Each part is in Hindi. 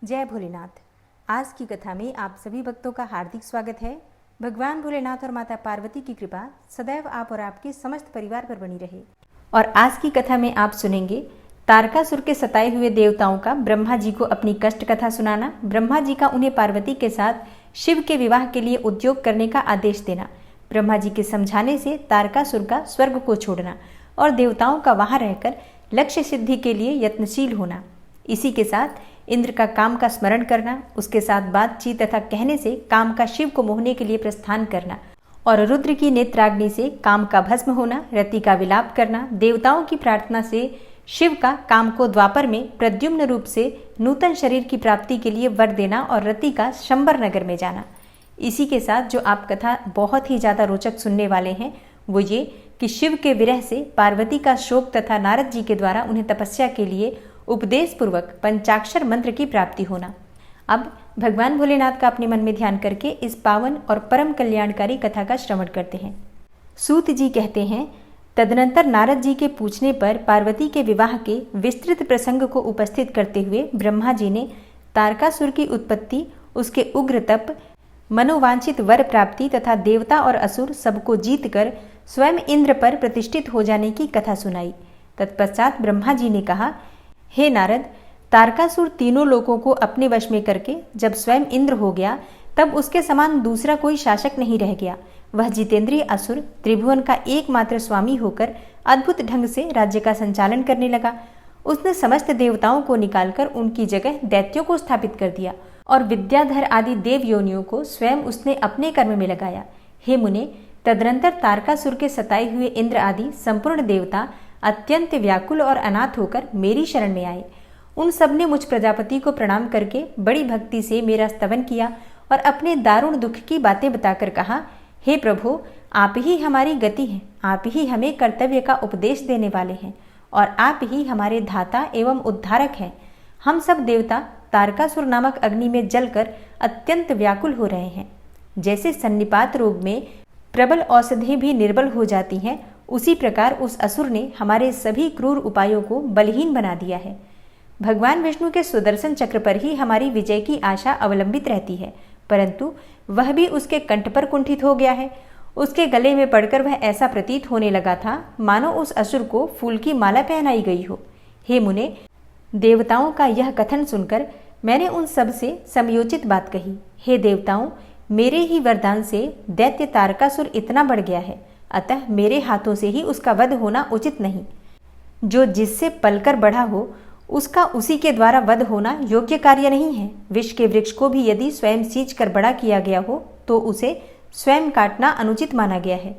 जय भोलेनाथ। आज की कथा में आप सभी भक्तों का हार्दिक स्वागत है। भगवान भोलेनाथ और माता पार्वती की कृपा सदैव आप और आपके समस्त परिवार पर बनी रहे। और आज की कथा में आप सुनेंगे तारकासुर के सताए हुए देवताओं का ब्रह्मा जी को अपनी कष्ट कथा सुनाना, ब्रह्मा जी का उन्हें पार्वती के साथ शिव के विवाह के लिए उद्योग करने का आदेश देना, ब्रह्मा जी के समझाने से तारकासुर का स्वर्ग को छोड़ना और देवताओं का वहां रहकर लक्ष्य सिद्धि के लिए यत्नशील होना। इसी के साथ इंद्र का काम का स्मरण करना, उसके साथ बातचीत तथा कहने से काम का शिव को मोहने के लिए प्रस्थान करना और रुद्र की नेत्राग्नि से काम का भस्म होना, रति का विलाप करना, देवताओं की प्रार्थना से शिव का काम को द्वापर में प्रद्युम्न रूप से नूतन शरीर की प्राप्ति के लिए वर देना और रति का शंबर नगर में जाना। इसी के साथ जो आप कथा बहुत ही ज्यादा रोचक सुनने वाले हैं वो ये कि शिव के विरह से पार्वती का शोक तथा नारद जी के द्वारा उन्हें तपस्या के लिए उपदेश पूर्वक पंचाक्षर मंत्र की प्राप्ति होना। अब भगवान भोलेनाथ का अपने मन में ध्यान करके इस पावन और परम कल्याणकारी कथा का श्रवण करते हैं। सूत जी कहते हैं, तदनंतर नारद जी के पूछने पर पार्वती के विवाह के विस्तृत प्रसंग को उपस्थित करते हुए ब्रह्मा जी ने तारकासुर की उत्पत्ति, उसके उग्र तप, मनोवांछित वर प्राप्ति तथा देवता और असुर सबको जीतकर स्वयं इंद्र पर प्रतिष्ठित हो जाने की कथा सुनाई। तत्पश्चात ब्रह्मा जी ने कहा, हे नारद, तारकासुर तीनों लोगों को अपने वश में करके जब स्वयं इंद्र हो गया तब उसके समान दूसरा कोई शासक नहीं रह गया। वह जितेंद्रिय असुर त्रिभुवन का एकमात्र स्वामी होकर अद्भुत ढंग से राज्य का संचालन करने लगा। उसने समस्त देवताओं को निकालकर उनकी जगह दैत्यों को स्थापित कर दिया और विद्याधर आदि देव योनियों को स्वयं उसने अपने कर्म में लगाया। हे मुने, तदनंतर तारकासुर के सताए हुए इंद्र आदि संपूर्ण देवता अत्यंत व्याकुल और अनाथ होकर मेरी शरण में आए। उन सब ने मुझ प्रजापति को प्रणाम करके बड़ी भक्ति से मेरा स्तवन किया और अपने दारुण दुख की बातें बताकर कहा, हे प्रभु, आप ही हमारी गति हैं, आप ही हमें कर्तव्य का उपदेश देने वाले हैं और आप ही हमारे धाता एवं उद्धारक हैं। हम सब देवता तारकासुर नामक अग्नि में जलकर अत्यंत व्याकुल हो रहे हैं। जैसे सन्निपात रोग में प्रबल औषधि भी निर्बल हो जाती हैं, उसी प्रकार उस असुर ने हमारे सभी क्रूर उपायों को बलहीन बना दिया है। भगवान विष्णु के सुदर्शन चक्र पर ही हमारी विजय की आशा अवलंबित रहती है, परंतु वह भी उसके कंठ पर कुंठित हो गया है। उसके गले में पड़कर वह ऐसा प्रतीत होने लगा था मानो उस असुर को फूल की माला पहनाई गई हो। हे मुने, देवताओं का यह कथन सुनकर मैंने उन सब से समयोचित बात कही। हे देवताओं, मेरे ही वरदान से दैत्य तारकासुर इतना बढ़ गया है, अतः मेरे हाथों से ही उसका वध होना उचित नहीं। जो जिससे पलकर बढ़ा हो उसका उसी के द्वारा वध होना योग्य कार्य नहीं है। विष के वृक्ष को भी यदि स्वयं सींच कर बड़ा किया गया हो तो उसे स्वयं काटना अनुचित माना गया है।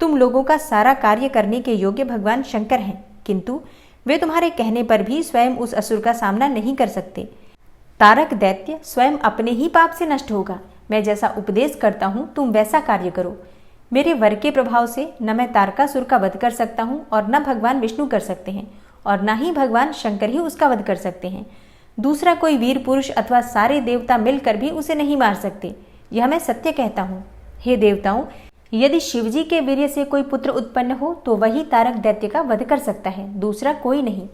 तुम लोगों का सारा कार्य करने के योग्य भगवान शंकर हैं, किंतु वे तुम्हारे कहने पर भी स्वयं उस असुर का सामना नहीं कर सकते। तारक दैत्य स्वयं अपने ही पाप से नष्ट होगा। मैं जैसा उपदेश करता हूँ तुम वैसा कार्य करो। मेरे वर के प्रभाव से न मैं तारकासुर का वध कर सकता हूँ और न भगवान विष्णु कर सकते हैं और न ही भगवान शंकर ही उसका वध कर सकते हैं। दूसरा कोई वीर पुरुष अथवा सारे देवता मिलकर भी उसे नहीं मार सकते, यह मैं सत्य कहता हूँ। हे देवताओं, यदि शिवजी के वीर्य से कोई पुत्र उत्पन्न हो तो वही तारक दैत्य का वध कर सकता है, दूसरा कोई नहीं।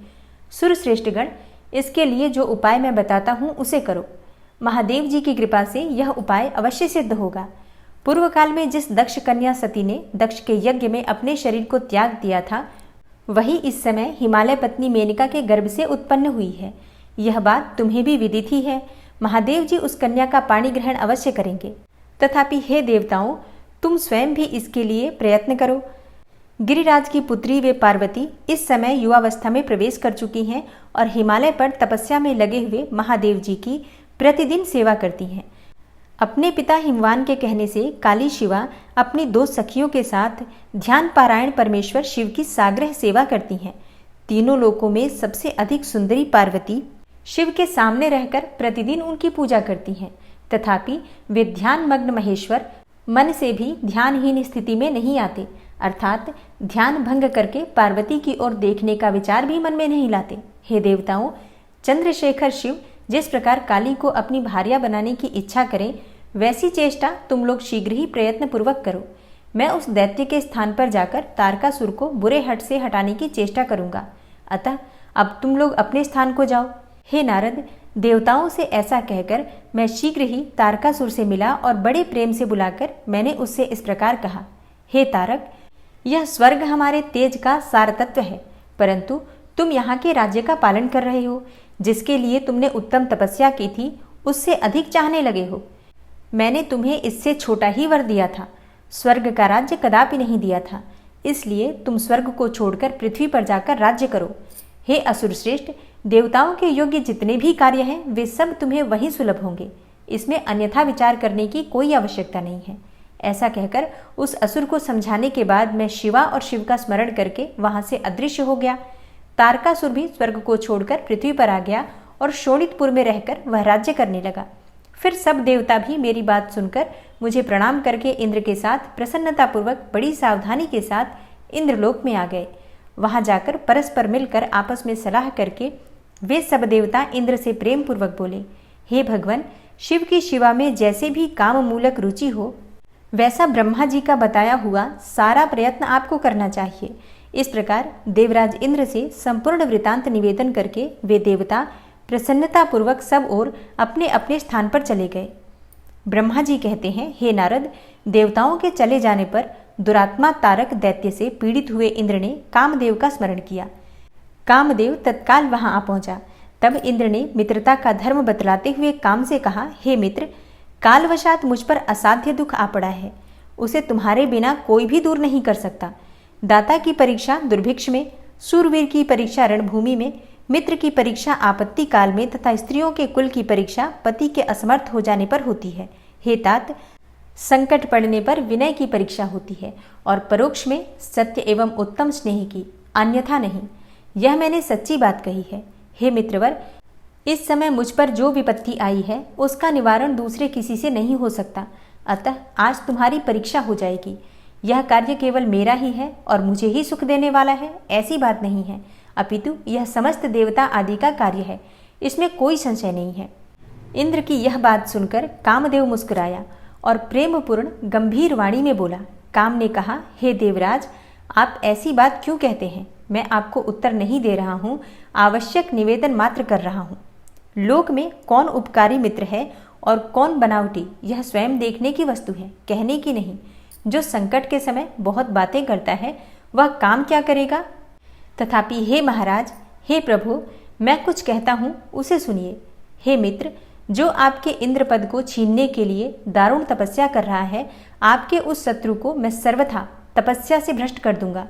सुरश्रेष्ठगण, इसके लिए जो उपाय मैं बताता हूँ उसे करो। महादेव जी की कृपा से यह उपाय अवश्य सिद्ध होगा। पूर्व काल में जिस दक्ष कन्या सती ने दक्ष के यज्ञ में अपने शरीर को त्याग दिया था, वही इस समय हिमालय पत्नी मेनका के गर्भ से उत्पन्न हुई है। यह बात तुम्हें भी विदित ही है। महादेव जी उस कन्या का पाणी ग्रहण अवश्य करेंगे। तथापि हे देवताओं, तुम स्वयं भी इसके लिए प्रयत्न करो। गिरिराज की पुत्री वे पार्वती इस समय युवावस्था में प्रवेश कर चुकी हैं और हिमालय पर तपस्या में लगे हुए महादेव जी की प्रतिदिन सेवा करती हैं। अपने पिता हिमवान के कहने से काली शिवा अपनी 2 सखियों के साथ ध्यान पारायण परमेश्वर शिव की साग्रह सेवा करती हैं। तीनों लोकों में सबसे अधिक सुंदरी पार्वती शिव के सामने रहकर प्रतिदिन उनकी पूजा करती हैं। तथापि वे ध्यान मग्न महेश्वर मन से भी ध्यानहीन स्थिति में नहीं आते, अर्थात ध्यान भंग करके पार्वती की ओर देखने का विचार भी मन में नहीं लाते। हे देवताओं, चंद्रशेखर शिव जिस प्रकार काली को अपनी भार्या बनाने की इच्छा करें, वैसी चेष्टा तुम लोग शीघ्र ही प्रयत्न पूर्वक करो। मैं उस दैत्य के स्थान पर जाकर तारकासुर को बुरे हट से हटाने की चेष्टा करूंगा। अतः अब तुम लोग अपने स्थान को जाओ। हे नारद, देवताओं से ऐसा कहकर मैं शीघ्र ही तारकासुर से मिला और बड़े प्रेम से बुलाकर मैंने उससे इस प्रकार कहा, हे तारक, यह स्वर्ग हमारे तेज का सार तत्व है, परंतु तुम यहाँ के राज्य का पालन कर रहे हो, जिसके लिए तुमने उत्तम तपस्या की थी, उससे अधिक चाहने लगे हो। मैंने तुम्हें इससे छोटा ही वर दिया था, स्वर्ग का राज्य कदापि नहीं दिया था, इसलिए तुम स्वर्ग को छोड़कर पृथ्वी पर जाकर राज्य करो। हे असुर श्रेष्ठ, देवताओं के योग्य जितने भी कार्य हैं वे सब तुम्हें वहीं सुलभ होंगे, इसमें अन्यथा विचार करने की कोई आवश्यकता नहीं है। ऐसा कहकर उस असुर को समझाने के बाद मैं शिवा और शिव का स्मरण करके वहां से अदृश्य हो गया। तारकासुर भी स्वर्ग को छोड़कर पृथ्वी पर आ गया और शोणितपुर में रहकर वह राज्य करने लगा। फिर सब देवता भी मेरी बात सुनकर मुझे प्रणाम करके इंद्र के साथ प्रसन्नतापूर्वक बड़ी सावधानी के साथ इंद्रलोक में आ गए। वहां जाकर परस्पर मिलकर आपस में सलाह करके वे सब देवता इंद्र से प्रेम पूर्वक बोले, हे भगवान, शिव की शिवा में जैसे भी काम मूलक रुचि हो वैसा ब्रह्मा जी का बताया हुआ सारा प्रयत्न आपको करना चाहिए। इस प्रकार देवराज इंद्र से संपूर्ण वृतांत निवेदन करके वे देवता प्रसन्नतापूर्वक सब ओर अपने अपने स्थान पर चले गए। ब्रह्मा जी कहते हैं, हे नारद, देवताओं के चले जाने पर दुरात्मा तारक दैत्य से पीड़ित हुए इंद्र ने कामदेव का स्मरण किया। कामदेव तत्काल वहां आ पहुंचा। तब इंद्र ने मित्रता का धर्म बतलाते हुए काम से कहा, हे मित्र, कालवशात मुझ पर असाध्य दुख आ पड़ा है, उसे तुम्हारे बिना कोई भी दूर नहीं कर सकता। दाता की परीक्षा दुर्भिक्ष में, सूरवीर की परीक्षा रणभूमि में, मित्र की परीक्षा आपत्ति काल में तथा स्त्रियों के कुल की परीक्षा पति के असमर्थ हो जाने पर होती है। हे तात, संकट पड़ने पर विनय की परीक्षा होती है और परोक्ष में सत्य एवं उत्तम स्नेह की, अन्यथा नहीं। यह मैंने सच्ची बात कही है। हे मित्रवर, इस समय मुझ पर जो विपत्ति आई है उसका निवारण दूसरे किसी से नहीं हो सकता, अतः आज तुम्हारी परीक्षा हो जाएगी। यह कार्य केवल मेरा ही है और मुझे ही सुख देने वाला है, ऐसी बात नहीं है, अपितु यह समस्त देवता आदि का कार्य है, इसमें कोई संशय नहीं है। इंद्र की यह बात सुनकर कामदेव मुस्कुराया और प्रेमपूर्ण गंभीर वाणी में बोला। काम ने कहा, हे देवराज, आप ऐसी बात क्यों कहते हैं? मैं आपको उत्तर नहीं दे रहा हूँ, आवश्यक निवेदन मात्र कर रहा हूँ। लोक में कौन उपकारी मित्र है और कौन बनावटी, यह स्वयं देखने की वस्तु है, कहने की नहीं। जो संकट के समय बहुत बातें करता है वह काम क्या करेगा? तथापि हे महाराज, हे प्रभु, मैं कुछ कहता हूँ, उसे सुनिए। हे मित्र, जो आपके इंद्र पद को छीनने के लिए दारुण तपस्या कर रहा है, आपके उस शत्रु को मैं सर्वथा तपस्या से भ्रष्ट कर दूंगा।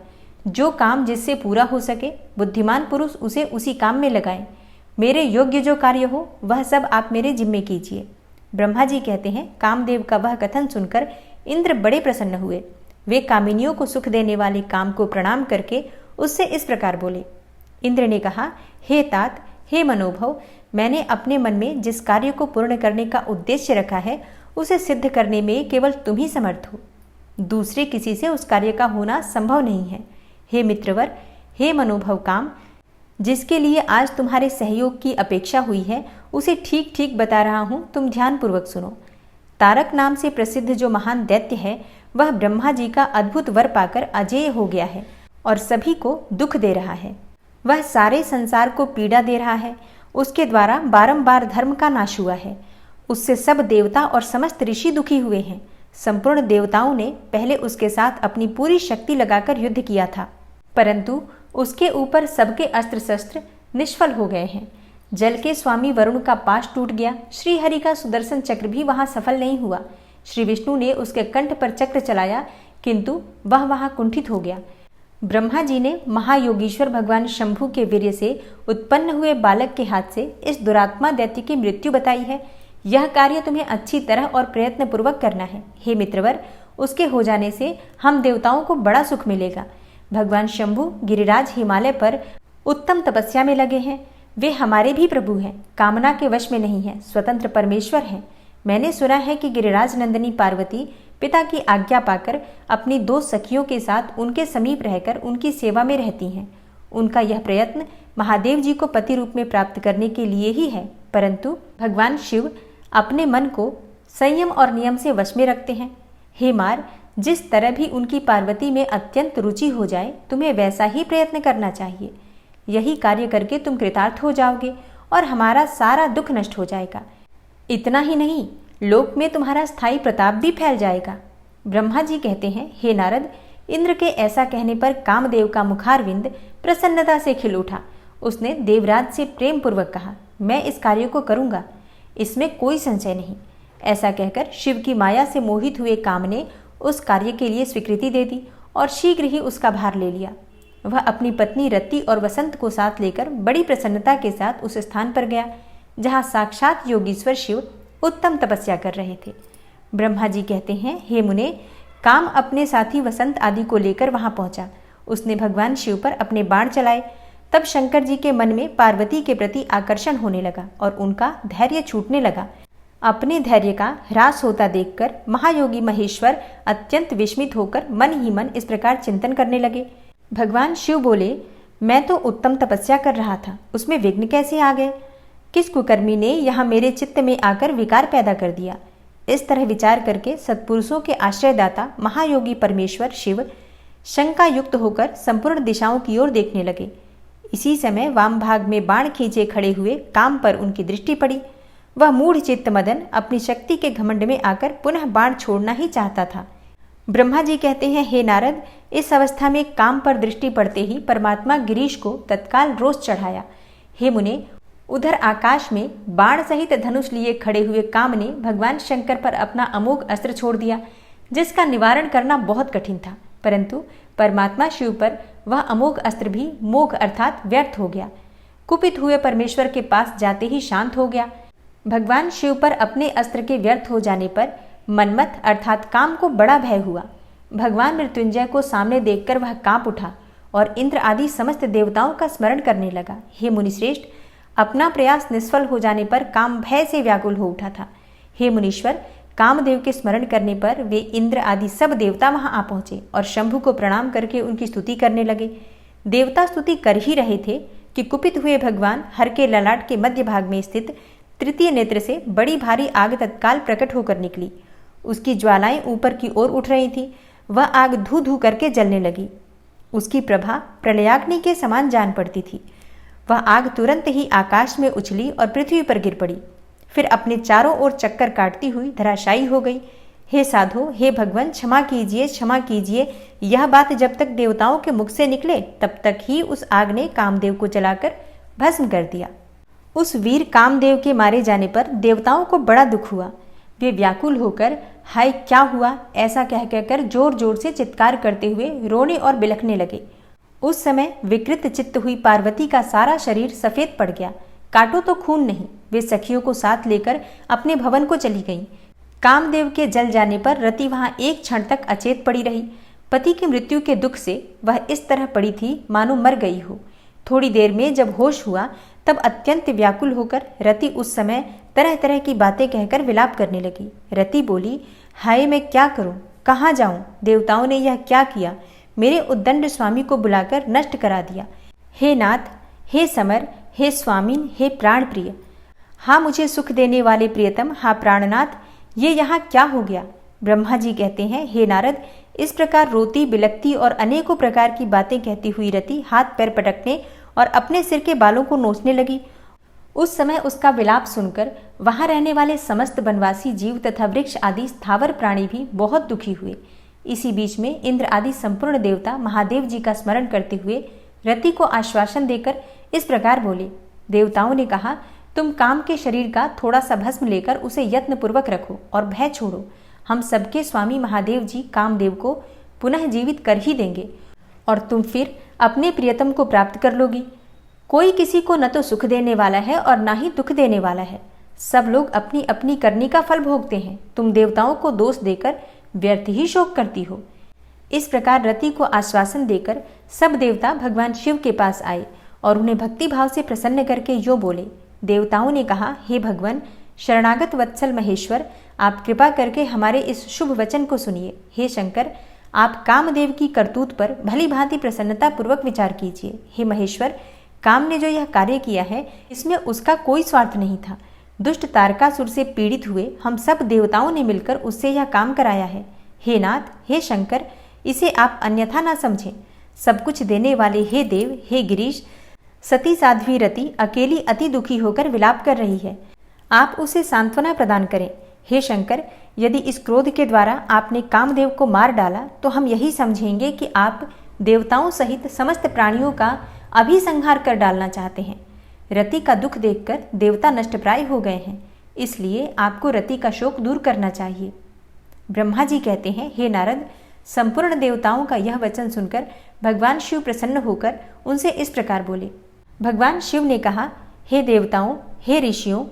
जो काम जिससे पूरा हो सके, बुद्धिमान पुरुष उसे उसी काम में लगाए। मेरे योग्य जो कार्य हो वह सब आप मेरे जिम्मे कीजिए। ब्रह्मा जी कहते हैं, कामदेव का वह कथन सुनकर इंद्र बड़े प्रसन्न हुए। वे कामिनियों को सुख देने वाले काम को प्रणाम करके उससे इस प्रकार बोले। इंद्र ने कहा, हे तात, हे मनोभव, मैंने अपने मन में जिस कार्य को पूर्ण करने का उद्देश्य रखा है उसे सिद्ध करने में केवल तुम ही समर्थ हो, दूसरे किसी से उस कार्य का होना संभव नहीं है। हे मित्रवर, हे मनोभव काम, जिसके लिए आज तुम्हारे सहयोग की अपेक्षा हुई है उसे ठीक ठीक बता रहा हूं, तुम ध्यानपूर्वक सुनो। तारक नाम से प्रसिद्ध जो महान दैत्य है वह ब्रह्मा जी का अद्भुत वर पाकर अजेय हो गया है और सभी को दुख दे रहा है। वह सारे संसार को पीड़ा दे रहा है। उसके द्वारा बारंबार धर्म का नाश हुआ है। उससे सब देवता और समस्त ऋषि दुखी हुए हैं। संपूर्ण देवताओं ने पहले उसके साथ अपनी पूरी शक्ति लगाकर युद्ध किया था, परंतु उसके ऊपर सबके अस्त्र शस्त्र निष्फल हो गए हैं। जल के स्वामी वरुण का पाश टूट गया। श्री हरि का सुदर्शन चक्र भी वहां सफल नहीं हुआ। श्री विष्णु ने उसके कंठ पर चक्र चलाया, किंतु वह वहां कुंठित हो गया। ब्रह्मा जी ने महायोगीश्वर भगवान शंभु के वीर्य से उत्पन्न हुए बालक के हाथ से इस दुरात्मा दैत्य की मृत्यु बताई है। यह कार्य तुम्हें अच्छी तरह और प्रयत्न पूर्वक करना है। हे मित्रवर, उसके हो जाने से हम देवताओं को बड़ा सुख मिलेगा। भगवान शंभु गिरिराज हिमालय पर उत्तम तपस्या में लगे हैं। वे हमारे भी प्रभु हैं, कामना के वश में नहीं है, स्वतंत्र परमेश्वर हैं। मैंने सुना है कि गिरिराज नंदिनी पार्वती पिता की आज्ञा पाकर अपनी 2 सखियों के साथ उनके समीप रहकर उनकी सेवा में रहती हैं। उनका यह प्रयत्न महादेव जी को पति रूप में प्राप्त करने के लिए ही है, परंतु भगवान शिव अपने मन को संयम और नियम से वश में रखते हैं। हे मार, जिस तरह भी उनकी पार्वती में अत्यंत रुचि हो जाए, तुम्हें वैसा ही प्रयत्न करना चाहिए। यही कार्य करके तुम कृतार्थ हो जाओगे और हमारा सारा दुख नष्ट हो जाएगा। इतना ही नहीं, लोक में तुम्हारा स्थायी प्रताप भी फैल जाएगा। ब्रह्मा जी कहते हैं, हे नारद, इंद्र के ऐसा कहने पर कामदेव का मुखारविंद प्रसन्नता से खिल उठा। उसने देवराज से प्रेम पूर्वक कहा, मैं इस कार्य को करूंगा, इसमें कोई संशय नहीं। ऐसा कहकर शिव की माया से मोहित हुए काम ने उस कार्य के लिए स्वीकृति दे दी और शीघ्र ही उसका भार ले लिया। वह अपनी पत्नी रति और वसंत को साथ लेकर बड़ी प्रसन्नता के साथ उस स्थान पर गया जहाँ साक्षात योगीश्वर शिव उत्तम तपस्या कर रहे थे। ब्रह्मा जी कहते हैं, हे मुने, काम अपने साथी वसंत आदि को लेकर वहां पहुंचा। उसने भगवान शिव पर अपने बाण चलाए। तब शंकर जी के मन में पार्वती के प्रति आकर्षण होने लगा और उनका धैर्य छूटने लगा। अपने धैर्य का ह्रास होता देखकर महायोगी महेश्वर अत्यंत विस्मित होकर मन ही मन इस प्रकार चिंतन करने लगे। भगवान शिव बोले, मैं तो उत्तम तपस्या कर रहा था, उसमें विघ्न कैसे आ गए? किस कुकर्मी ने यहाँ मेरे चित्त में आकर विकार पैदा कर दिया? इस तरह विचार करके सत्पुरुषों के आश्रयदाता महायोगी परमेश्वर शिव शंका युक्त होकर संपूर्ण दिशाओं की ओर देखने लगे। इसी समय वाम भाग में बाण खींचे खड़े हुए काम पर उनकी दृष्टि पड़ी। वह मूढ़ चित्त मदन अपनी शक्ति के घमंड में आकर पुनः बाण छोड़ना ही चाहता था। ब्रह्मा जी कहते हैं, हे नारद, इस अवस्था में काम पर दृष्टि पड़ते ही परमात्मा गिरीश को तत्काल रोष चढ़ाया। हे मुने, उधर आकाश में बाण सहित धनुष लिए खड़े हुए काम ने भगवान शंकर पर अपना अमोघ अस्त्र छोड़ दिया, जिसका निवारण करना बहुत कठिन था। परंतु परमात्मा शिव पर वह अमोघ अस्त्र भी मोघ अर्थात व्यर्थ हो गया। कुपित हुए परमेश्वर के पास जाते ही शांत हो गया। भगवान शिव पर अपने अस्त्र के व्यर्थ हो जाने पर मनमथ अर्थात काम को बड़ा भय हुआ। भगवान मृत्युंजय को सामने देखकर वह कांप उठा और इंद्र आदि समस्त देवताओं का स्मरण करने लगा। हे मुनिश्रेष्ठ, अपना प्रयास निष्फल हो जाने पर काम भय से व्याकुल हो उठा था। हे मुनीश्वर, कामदेव के स्मरण करने पर वे इंद्र आदि सब देवता वहां आ पहुंचे और शंभु को प्रणाम करके उनकी स्तुति करने लगे। देवता स्तुति कर ही रहे थे कि कुपित हुए भगवान हर के ललाट के मध्य भाग में स्थित तृतीय नेत्र से बड़ी भारी आग तत्काल प्रकट होकर निकली। उसकी ज्वालाएं ऊपर की ओर उठ रही थी। वह आग धू धू करके जलने लगी। उसकी प्रभा प्रलयाग्नि के समान जान पड़ती थी। वह आग तुरंत ही आकाश में उछली और पृथ्वी पर गिर पड़ी, फिर अपने चारों ओर चक्कर काटती हुई धराशायी हो गई। हे साधो, हे भगवान, क्षमा कीजिए, क्षमा कीजिए। यह बात जब तक देवताओं के मुख से निकले तब तक ही उस आग ने कामदेव को जलाकर भस्म कर दिया। उस वीर कामदेव के मारे जाने पर देवताओं को बड़ा दुख हुआ। वे व्याकुल होकर हाय क्या हुआ ऐसा कह कहकर जोर जोर से चित्कार करते हुए रोने और बिलखने लगे। उस समय विकृत चित्त हुई पार्वती का सारा शरीर सफेद पड़ गया। काटो तो खून नहीं। वे सखियों को साथ लेकर अपने भवन को चली गईं। कामदेव के जल जाने पर रति वहां एक क्षण तक अचेत पड़ी रही। पति की मृत्यु के दुख से वह इस तरह पड़ी थी मानो मर गई हो। थोड़ी देर में जब होश हुआ तब अत्यंत व्याकुल होकर रति उस समय तरह तरह की बातें कहकर विलाप करने लगी। रति बोली, हाय मैं क्या करूं, कहाँ जाऊं? देवताओं ने यह क्या किया? मेरे उद्दंड स्वामी को बुलाकर नष्ट करा दिया। हे नाथ, हे समर, हे स्वामीन, हे प्राण प्रिय, हाँ मुझे सुख देने वाले प्रियतम, हाँ प्राणनाथ, ये यहाँ क्या हो गया? ब्रह्मा जी कहते हैं, हे नारद, इस प्रकार रोती बिलकती और अनेकों प्रकार की बातें कहती हुई रति हाथ पैर पटकने और अपने सिर के बालों को नोचने लगी। उस समय उसका विलाप सुनकर वहां रहने वाले समस्त वनवासी जीव तथा वृक्ष आदि स्थावर प्राणी भी बहुत दुखी हुए। इसी बीच में इंद्र आदि संपूर्ण देवता महादेव जी का स्मरण करते हुए रति को आश्वासन देकर इस प्रकार बोले। देवताओं ने कहा, तुम काम के शरीर का थोड़ा सा भस्म लेकर उसे यत्नपूर्वक रखो और भय छोड़ो। हम सबके स्वामी महादेव जी कामदेव को पुनः जीवित कर ही देंगे और तुम फिर अपने प्रियतम को प्राप्त कर लोगी। कोई किसी को न तो सुख देने वाला है और न ही दुख देने वाला है। सब लोग अपनी अपनी करनी का फल भोगते हैं। तुम देवताओं को दोष देकर व्यर्थ ही शोक करती हो। इस प्रकार रति को आश्वासन देकर सब देवता भगवान शिव के पास आए और उन्हें भक्ति भाव से प्रसन्न करके यो बोले। देवताओं ने कहा, हे भगवान शरणागत वत्सल महेश्वर, आप कृपा करके हमारे इस शुभ वचन को सुनिए। हे शंकर, आप कामदेव की करतूत पर भली भांति प्रसन्नता पूर्वक विचार कीजिए। हे महेश्वर, काम ने जो यह कार्य किया है इसमें उसका कोई स्वार्थ नहीं था। दुष्ट तारकासुर से पीड़ित हुए हम सब देवताओं ने मिलकर उससे यह काम कराया है। हे नाथ, हे शंकर, इसे आप अन्यथा ना समझें। सब कुछ देने वाले हे देव, हे गिरीश, सती साध्वी रति अकेली अति दुखी होकर विलाप कर रही है। आप उसे सांत्वना प्रदान करें। हे शंकर, यदि इस क्रोध के द्वारा आपने कामदेव को मार डाला तो हम यही समझेंगे कि आप देवताओं सहित समस्त प्राणियों का अभिसंहार कर डालना चाहते हैं। रति का दुख देखकर देवता नष्टप्राय हो गए हैं, इसलिए आपको रति का शोक दूर करना चाहिए। ब्रह्मा जी कहते हैं, हे नारद, संपूर्ण देवताओं का यह वचन सुनकर भगवान शिव प्रसन्न होकर उनसे इस प्रकार बोले। भगवान शिव ने कहा, हे देवताओं, हे ऋषियों,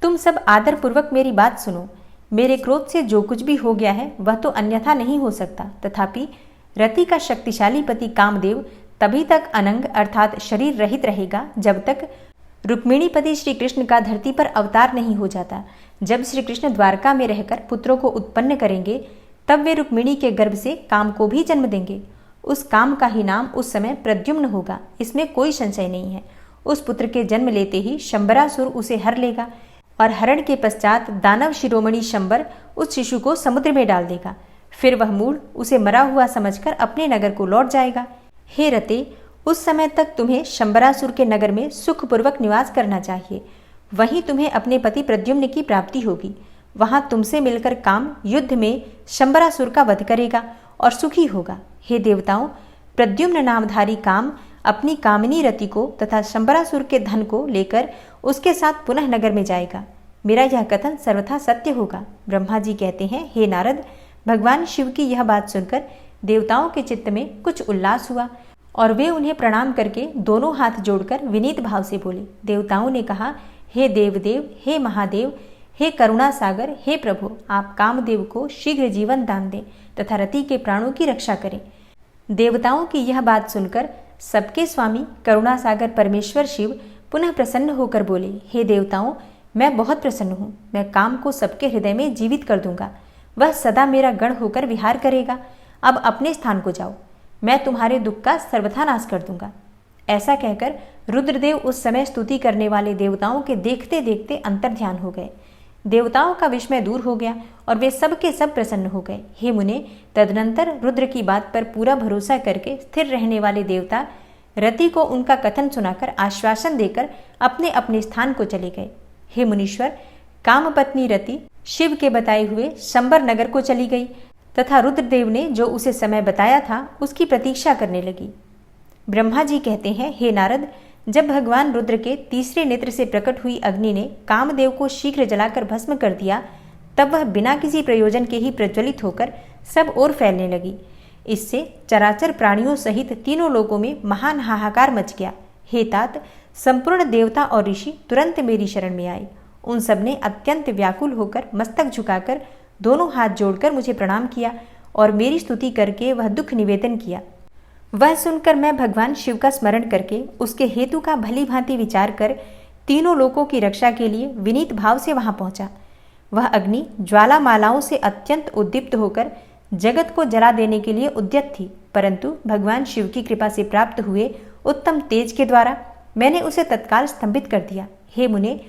तुम सब आदर पूर्वक मेरी बात सुनो। मेरे क्रोध से जो कुछ भी हो गया है वह तो अन्यथा नहीं हो सकता, तथापि रति का शक्तिशाली पति कामदेव तभी तक अनंग अर्थात शरीर रहित रहेगा जब तक रुक्मिणीपति श्री कृष्ण का धरती पर अवतार नहीं हो जाता। जब श्री कृष्ण द्वारका में रहकर पुत्रों को उत्पन्न करेंगे तब वे रुक्मिणी के गर्भ से काम को भी जन्म देंगे। उस काम का ही नाम उस समय प्रद्युम्न होगा, इसमें कोई संशय नहीं है। उस पुत्र के जन्म लेते ही शंबरासुर उसे हर लेगा और हरण के पश्चात दानव शिरोमणि शंबर उस शिशु को समुद्र में डाल देगा। फिर वह मूढ़ उसे मरा हुआ समझकर अपने नगर को लौट जाएगा। हे रते, उस समय तक तुम्हें शंबरासुर के नगर में सुखपूर्वक निवास करना चाहिए। वहीं तुम्हें अपने पति प्रद्युम्न की प्राप्ति होगी। वहां तुमसे मिलकर काम युद्ध में शंबरासुर का वध करेगा और सुखी होगा। हे देवताओं, प्रद्युम्न नामधारी काम अपनी कामिनी रति को तथा शंबरासुर के धन को लेकर उसके साथ पुनः नगर में जाएगा। मेरा यह कथन सर्वथा सत्य होगा। ब्रह्मा जी कहते हैं, हे नारद, भगवान शिव की यह बात सुनकर देवताओं के चित्त में कुछ उल्लास हुआ और वे उन्हें प्रणाम करके दोनों हाथ जोड़कर विनीत भाव से बोले। देवताओं ने कहा, हे देवदेव, हे महादेव, हे करुणा सागर, हे प्रभु, आप कामदेव को शीघ्र जीवन दान दें तथा रति के प्राणों की रक्षा करें। देवताओं की यह बात सुनकर सबके स्वामी करुणा सागर परमेश्वर शिव पुनः प्रसन्न होकर बोले, हे देवताओं, मैं बहुत प्रसन्न हूँ। मैं काम को सबके हृदय में जीवित कर दूंगा। वह सदा मेरा गण होकर विहार करेगा। अब अपने स्थान को जाओ, मैं तुम्हारे दुख का सर्वथा नाश कर दूंगा। ऐसा कहकर रुद्रदेव उस समय स्तुति करने वाले देवताओं के देखते देखते अंतर्ध्यान हो गए। देवताओं का विस्मय दूर हो गया और वे सब के सब प्रसन्न हो गए। हे मुने, तदनंतर रुद्र की बात पर पूरा भरोसा करके स्थिर रहने वाले देवता रति को उनका कथन सुनाकर आश्वासन देकर अपने अपने स्थान को चले गए। हे मुनीश्वर, कामपत्नी रति शिव के बताए हुए शंबर नगर को चली गई तथा रुद्रदेव ने जो उसे समय बताया था उसकी प्रतीक्षा करने लगी। ब्रह्मा जी कहते हैं, हे नारद, जब भगवान रुद्र के तीसरे नेत्र से प्रकट हुई अग्नि ने कामदेव को शीघ्र जलाकर भस्म कर दिया, तब वह बिना किसी प्रयोजन के ही प्रज्वलित होकर सब ओर फैलने लगी। इससे चराचर प्राणियों सहित तीनों लोकों में महान हाहाकार मच गया। हे तात, संपूर्ण देवता और ऋषि तुरंत मेरी शरण में आए। उन सब ने अत्यंत व्याकुल होकर मस्तक झुकाकर दोनों हाथ जोड़कर मुझे प्रणाम किया और मेरी स्तुति करके वह दुख निवेदन किया। वह सुनकर मैं भगवान शिव का स्मरण करके उसके हेतु का भली भांति विचार कर तीनों लोकों की रक्षा के लिए विनीत भाव से वहां पहुंचा। वह अग्नि ज्वाला मालाओं से अत्यंत उद्दीप्त होकर जगत को जला देने के लिए उद्यत थी, परंतु भगवान शिव की कृपा से प्राप्त हुए उत्तम तेज के द्वारा मैंने उसे तत्काल स्तंभित कर दिया। हे मुने,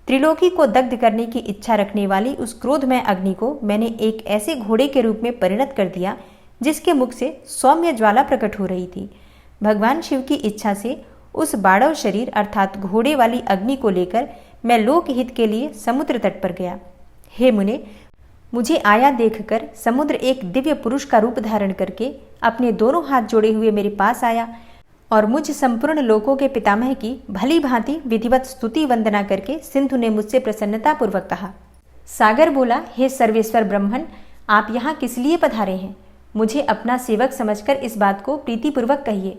त्रिलोकी को दग्ध करने की इच्छा रखने वाली उस क्रोधमय अग्नि को मैंने एक ऐसे घोड़े के रूप में परिणत कर दिया जिसके मुख से सौम्य ज्वाला प्रकट हो रही थी। भगवान शिव की इच्छा से उस बाड़व शरीर अर्थात घोड़े वाली अग्नि को लेकर मैं लोकहित के लिए समुद्र तट पर गया। हे मुने, मुझे आया देखकर समुद्र एक दिव्य पुरुष का रूप धारण करके अपने दोनों हाथ जोड़े हुए मेरे पास आया और मुझ संपूर्ण लोकों के पितामह की भली भांति विधिवत स्तुति वंदना करके सिंधु ने मुझसे प्रसन्नतापूर्वक कहा। सागर बोला, हे सर्वेश्वर ब्रह्मण, आप यहाँ किस लिए पधारे हैं? मुझे अपना सेवक समझकर इस बात को प्रीतिपूर्वक कहिए।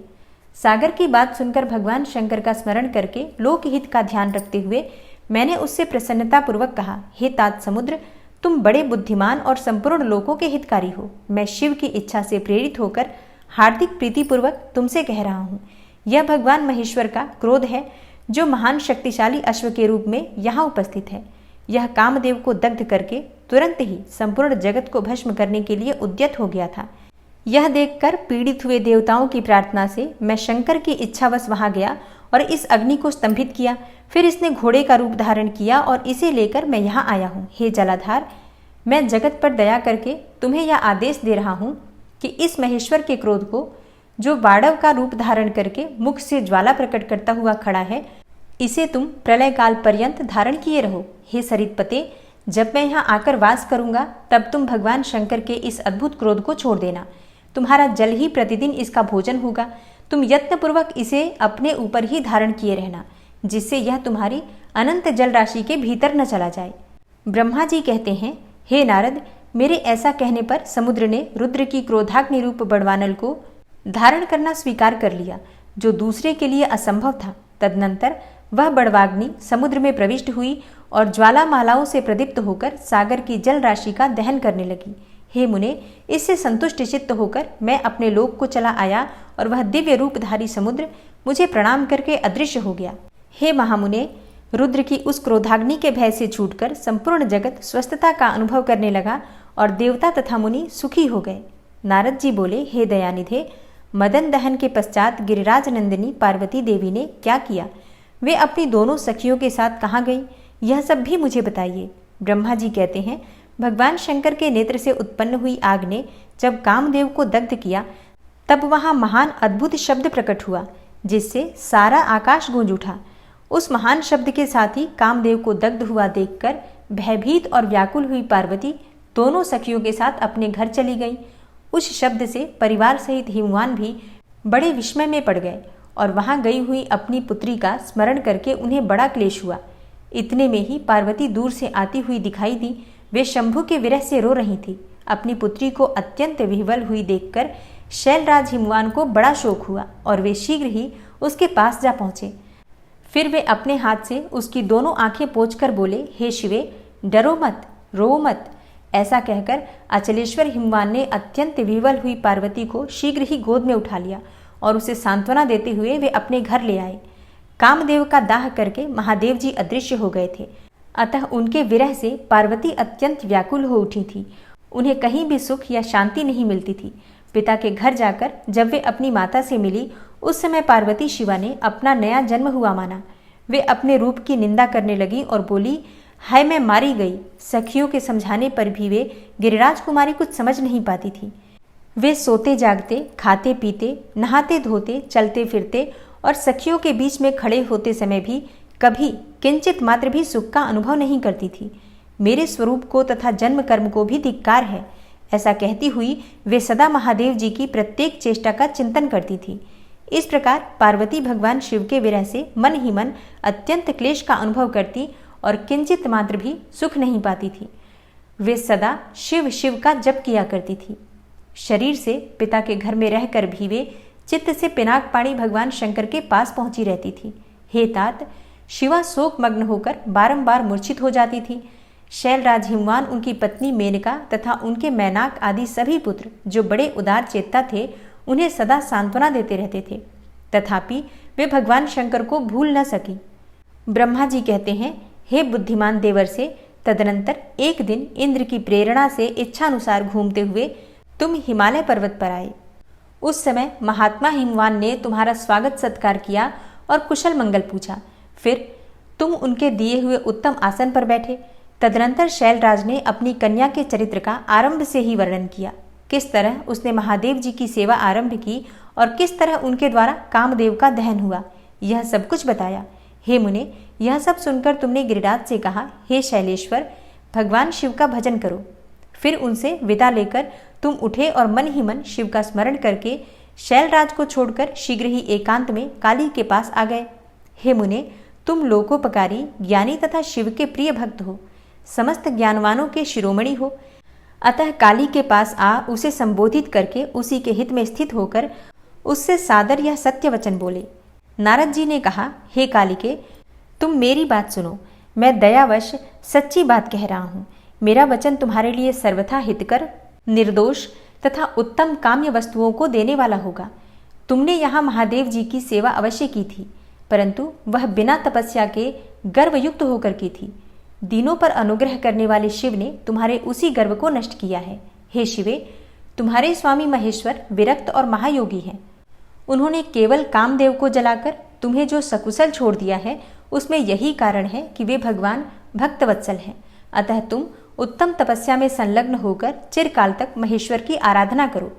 सागर की बात सुनकर भगवान शंकर का स्मरण करके लोकहित का ध्यान रखते हुए मैंने उससे प्रसन्नतापूर्वक कहा, हे तात समुद्र, तुम बड़े बुद्धिमान और संपूर्ण लोकों के हितकारी हो। मैं शिव की इच्छा से प्रेरित होकर हार्दिक प्रीतिपूर्वक तुमसे कह रहा हूँ। यह भगवान महेश्वर का क्रोध है जो महान शक्तिशाली अश्व के रूप में यहाँ उपस्थित है। यह कामदेव को दग्ध करके तुरंत ही संपूर्ण जगत को भस्म करने के लिए उद्यत हो गया था। यह देखकर पीड़ित हुए देवताओं की प्रार्थना से मैं शंकर की इच्छावश वहां गया और इस अग्नि को स्तंभित किया। फिर इसने घोड़े का रूप धारण किया और इसे लेकर मैं यहाँ आया हूँ। हे जलाधार, मैं जगत पर दया करके तुम्हें यह आदेश दे रहा हूँ कि इस महेश्वर के क्रोध को जो बाड़व का रूप धारण करके मुख से ज्वाला प्रकट करता हुआ खड़ा है, इसे तुम प्रलय काल पर्यंत धारण किए रहो। हे सरितपते, जब मैं यहाँ आकर वास करूंगा तब तुम भगवान शंकर के इस अद्भुत क्रोध को छोड़ देना। तुम्हारा जल ही प्रतिदिन इसका भोजन होगा। तुम यत्नपूर्वक इसे अपने ऊपर ही धारण किए रहना, जिससे यह तुम्हारी अनंत जल राशि के भीतर न चला जाए। ब्रह्मा जी कहते हैं, हे नारद, मेरे ऐसा कहने पर समुद्र ने रुद्र की क्रोधाग्नि रूप बड़वानल को धारण करना स्वीकार कर लिया, जो दूसरे के लिए असंभव था। तदनंतर वह बड़वाग्नि समुद्र में प्रविष्ट हुई और ज्वालामालाओं से प्रदीप्त होकर सागर की जल राशि का दहन करने लगी। हे मुने, इससे संतुष्ट चित्त होकर मैं अपने लोक को चला आया और वह दिव्य रूपधारी समुद्र मुझे प्रणाम करके अदृश्य हो गया। हे महामुने, रुद्र की उस क्रोधाग्नि के भय से छूटकर संपूर्ण जगत स्वस्थता का अनुभव करने लगा और देवता तथा मुनि सुखी हो गए। नारद जी बोले, हे दयानिधे, मदन दहन के पश्चात गिरिराज नंदिनी पार्वती देवी ने क्या किया? वे अपनी दोनों सखियों के साथ कहाँ गई? यह सब भी मुझे बताइए। ब्रह्मा जी कहते हैं, भगवान शंकर के नेत्र से उत्पन्न हुई आग ने जब कामदेव को दग्ध किया, तब वहां महान अद्भुत शब्द प्रकट हुआ, जिससे सारा आकाश गूंज उठा। उस महान शब्द के साथ ही कामदेव को दग्ध हुआ देखकर भयभीत और व्याकुल हुई पार्वती दोनों सखियों के साथ अपने घर चली गई। उस शब्द से परिवार सहित हिमवान भी बड़े विस्मय में पड़ गए और वहां गई हुई अपनी पुत्री का स्मरण करके उन्हें बड़ा क्लेश हुआ। इतने में ही पार्वती दूर से आती हुई दिखाई दी। वे शंभु के विरह से रो रही थी। अपनी पुत्री को अत्यंत विह्वल हुई देखकर शैलराज हिमवान को बड़ा शोक हुआ और वे शीघ्र ही उसके पास जा पहुंचे। फिर वे अपने हाथ से उसकी दोनों आंखें पोंछकर बोले, हे शिवे, डरो मत, रो मत। ऐसा कहकर अचलेश्वर हिमवान ने अत्यंत विह्वल हुई पार्वती को शीघ्र ही गोद में उठा लिया और उसे सांत्वना देते हुए वे अपने घर ले आए। कामदेव का दाह करके महादेव जी अदृश्य हो गए थे, अतः उनके विरह से पार्वती अत्यंत व्याकुल हो उठी थी। उन्हें कहीं भी सुख या शांति नहीं मिलती थी। पिता के घर जाकर जब वे अपनी माता से मिली, उस समय पार्वती शिवा ने अपना नया जन्म हुआ माना। वे अपने रूप की निंदा करने लगी और बोली, हाय मैं मारी गई। सखियों के समझाने पर भी वे गिरिराज कुमारी कुछ समझ नहीं पाती थी। वे सोते जागते, खाते पीते, नहाते धोते, चलते फिरते और सखियों के बीच में खड़े होते समय भी कभी किंचित मात्र भी सुख का अनुभव नहीं करती थी। मेरे स्वरूप को तथा जन्म कर्म को भी धिक्कार है। ऐसा कहती हुई वे सदा महादेव जी की प्रत्येक चेष्टा का चिंतन करती थी। इस प्रकार पार्वती भगवान शिव के विरह से मन ही मन अत्यंत क्लेश का अनुभव करती और किंचित मात्र भी सुख नहीं पाती थी। वे सदा शिव शिव का जप किया करती थी। शरीर से पिता के घर में रहकर भी वे चित्त से पिनाकपाणी भगवान शंकर के पास पहुंची रहती थी। हे तात, शिवा शोक मग्न होकर बारंबार मूर्छित हो जाती थी। शैलराज हिमवान, उनकी पत्नी मेनका तथा उनके मैनाक आदि सभी पुत्र जो बड़े उदार चेता थे, उन्हें सदा सांत्वना देते रहते थे, तथापि वे भगवान शंकर को भूल न सकी। ब्रह्मा जी कहते हैं, हे बुद्धिमान देवर से, तदनंतर एक दिन इंद्र की प्रेरणा से इच्छानुसार घूमते हुए तुम हिमालय पर्वत पर आए। उस समय महात्मा हिमवान ने तुम्हारा स्वागत सत्कार किया और कुशल मंगल पूछा। फिर तुम उनके दिए हुए उत्तम आसन पर बैठे। तदनंतर शैलराज ने अपनी कन्या के चरित्र का आरंभ से ही वर्णन किया। किस तरह उसने महादेव जी की सेवा आरंभ की और किस तरह उनके द्वारा कामदेव का दहन हुआ, यह सब कुछ बताया। हे मुने, यह सब सुनकर तुमने गिरिराज से कहा, हे शैलेश्वर, भगवान शिव का भजन करो। फिर उनसे विदा लेकर तुम उठे और मन ही मन शिव का स्मरण करके शैलराज को छोड़कर शीघ्र ही एकांत में काली के पास आ गए। हे मुने, तुम लोकोपकारी, ज्ञानी तथा शिव के प्रिय भक्त हो, समस्त ज्ञानवानों के शिरोमणि हो, अतः काली के पास आ उसे संबोधित करके उसी के हित में स्थित होकर उससे सादर यह सत्य वचन बोले। नारद जी ने कहा, हे कालिके, तुम मेरी बात सुनो। मैं दयावश सच्ची बात कह रहा हूँ। मेरा वचन तुम्हारे लिए सर्वथा हितकर, निर्दोष तथा उत्तम काम्य वस्तुओं को देने वाला होगा। तुमने यहाँ महादेव जी की सेवा अवश्य की थी, परंतु वह बिना तपस्या के गर्वयुक्त होकर की थी। दीनों पर अनुग्रह करने वाले शिव ने तुम्हारे उसी गर्व को नष्ट किया है। हे शिवे, तुम्हारे स्वामी महेश्वर विरक्त और महायोगी हैं। उन्होंने केवल कामदेव को जलाकर तुम्हें जो सकुशल छोड़ दिया है, उसमें यही कारण है कि वे भगवान भक्तवत्सल हैं। अतः तुम उत्तम तपस्या में संलग्न होकर चिरकाल तक महेश्वर की आराधना करो,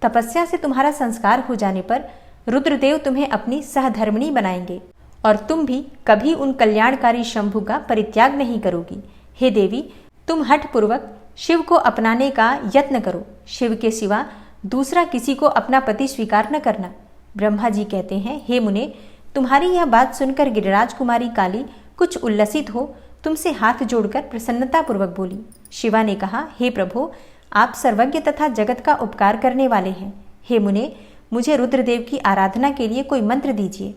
तपस्या से तुम्हारा संस्कार हो जाने पर रुद्रदेव तुम्हें अपनी सहधर्मिणी बनाएंगे और तुम भी कभी उन कल्याणकारी शंभु का परित्याग नहीं करोगी। हे देवी, तुम हठ पूर्वक शिव को अपनाने का यत्न करो। शिव के सिवा दूसरा किसी को अपना पति स्वीकार न करना। ब्रह्मा जी कहते हैं, हे मुने, तुम्हारी यह बात सुनकर गिरिराज कुमारी काली कुछ उल्लसित हो तुमसे हाथ जोड़कर प्रसन्नता पूर्वक बोली। शिवा ने कहा, हे प्रभु, आप सर्वज्ञ तथा जगत का उपकार करने वाले हैं। हे मुने, मुझे रुद्रदेव की आराधना के लिए कोई मंत्र दीजिए।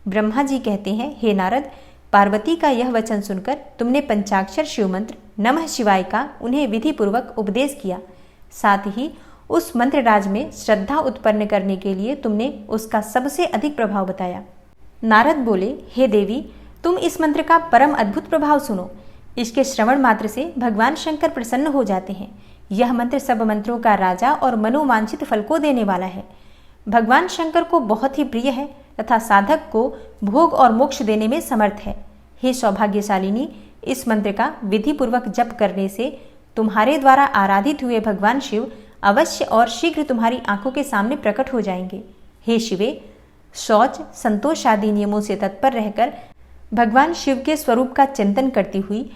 ब्रह्मा जी कहते हैं, हे नारद, पार्वती का यह वचन सुनकर तुमने पंचाक्षर शिव मंत्र नमः शिवाय का उन्हें विधि पूर्वक उपदेश किया। साथ ही उस मंत्र राज में श्रद्धा उत्पन्न करने के लिए तुमने उसका सबसे अधिक प्रभाव बताया। नारद बोले, हे देवी, तुम इस मंत्र का परम अद्भुत प्रभाव सुनो। इसके श्रवण मात्र से भगवान शंकर प्रसन्न हो जाते हैं। यह मंत्र सब मंत्रों का राजा और मनोवांछित फल को देने वाला है। भगवान शंकर को बहुत ही प्रिय है तथा साधक को भोग और मोक्ष देने में समर्थ है। हे सौभाग्यशालिनी, इस मंत्र का विधि पूर्वक जप करने से तुम्हारे द्वारा आराधित हुए भगवान शिव अवश्य और शीघ्र तुम्हारी आंखों के सामने प्रकट हो जाएंगे। हे शिवे, शौच, संतोष आदि नियमों से तत्पर रहकर भगवान शिव के स्वरूप का चिंतन करती हुई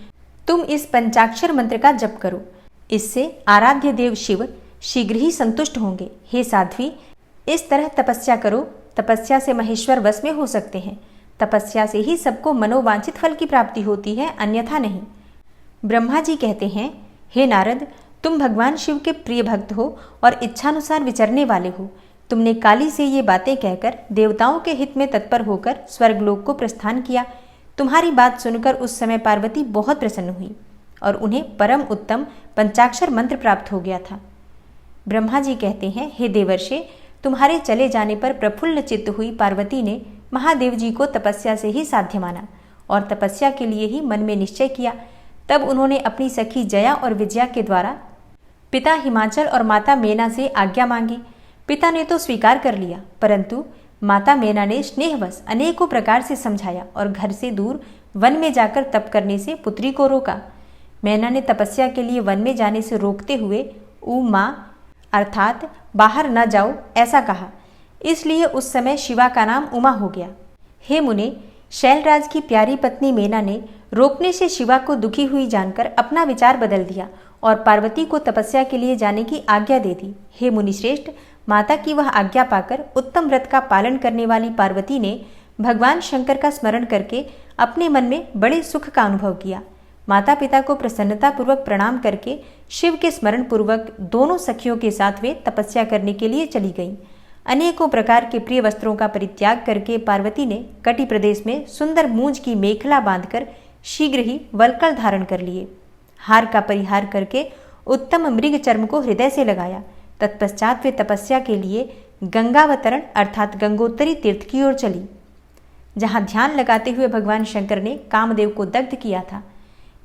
तुम इस पंचाक्षर मंत्र का जप करो। इससे आराध्य देव शिव शीघ्र ही संतुष्ट होंगे। हे साध्वी, इस तरह तपस्या करो। तपस्या से महेश्वर वश में हो सकते हैं। तपस्या से ही सबको मनोवांछित फल की प्राप्ति होती है, अन्यथा नहीं। ब्रह्मा जी कहते हैं, हे नारद, तुम भगवान शिव के प्रिय भक्त हो और इच्छानुसार विचरने वाले हो। तुमने काली से ये बातें कहकर देवताओं के हित में तत्पर होकर स्वर्गलोक को प्रस्थान किया। तुम्हारी बात सुनकर उस समय पार्वती बहुत प्रसन्न हुई और उन्हें परम उत्तम पंचाक्षर मंत्र प्राप्त हो गया था। ब्रह्मा जी कहते हैं, हे देवर्षे, तुम्हारे चले जाने पर प्रफुल्ल चित्त हुई पार्वती ने महादेव जी को तपस्या से ही साध्य माना और तपस्या के लिए ही मन में निश्चय किया। तब उन्होंने अपनी सखी जया और विजया के द्वारा पिता हिमाचल और माता मेना से आज्ञा मांगी। पिता ने तो स्वीकार कर लिया, परंतु माता मेना ने स्नेहवश अनेकों प्रकार से समझाया और घर से दूर वन में जाकर तप करने से पुत्री को रोका। मेना ने तपस्या के लिए वन में जाने से रोकते हुए उमा अर्थात बाहर न जाओ ऐसा कहा, इसलिए उस समय शिवा का नाम उमा हो गया। हे मुने, शैलराज की प्यारी पत्नी मेना ने रोकने से शिवा को दुखी हुई जानकर अपना विचार बदल दिया और पार्वती को तपस्या के लिए जाने की आज्ञा दे दी। हे मुनिश्रेष्ठ, माता की वह आज्ञा पाकर उत्तम व्रत का पालन करने वाली पार्वती ने भगवान शंकर का स्मरण करके अपने मन में बड़े सुख का अनुभव किया। माता पिता को प्रसन्नता पूर्वक प्रणाम करके शिव के स्मरण पूर्वक दोनों सखियों के साथ वे तपस्या करने के लिए चली गईं। अनेकों प्रकार के प्रिय वस्त्रों का परित्याग करके पार्वती ने कटि प्रदेश में सुंदर मूंज की मेखला बांधकर शीघ्र ही वल्कल धारण कर लिए। हार का परिहार करके उत्तम मृग चर्म को हृदय से लगाया। तत्पश्चात वे तपस्या के लिए गंगावतरण अर्थात गंगोत्तरी तीर्थ की ओर चली, जहां ध्यान लगाते हुए भगवान शंकर ने कामदेव को दग्ध किया था।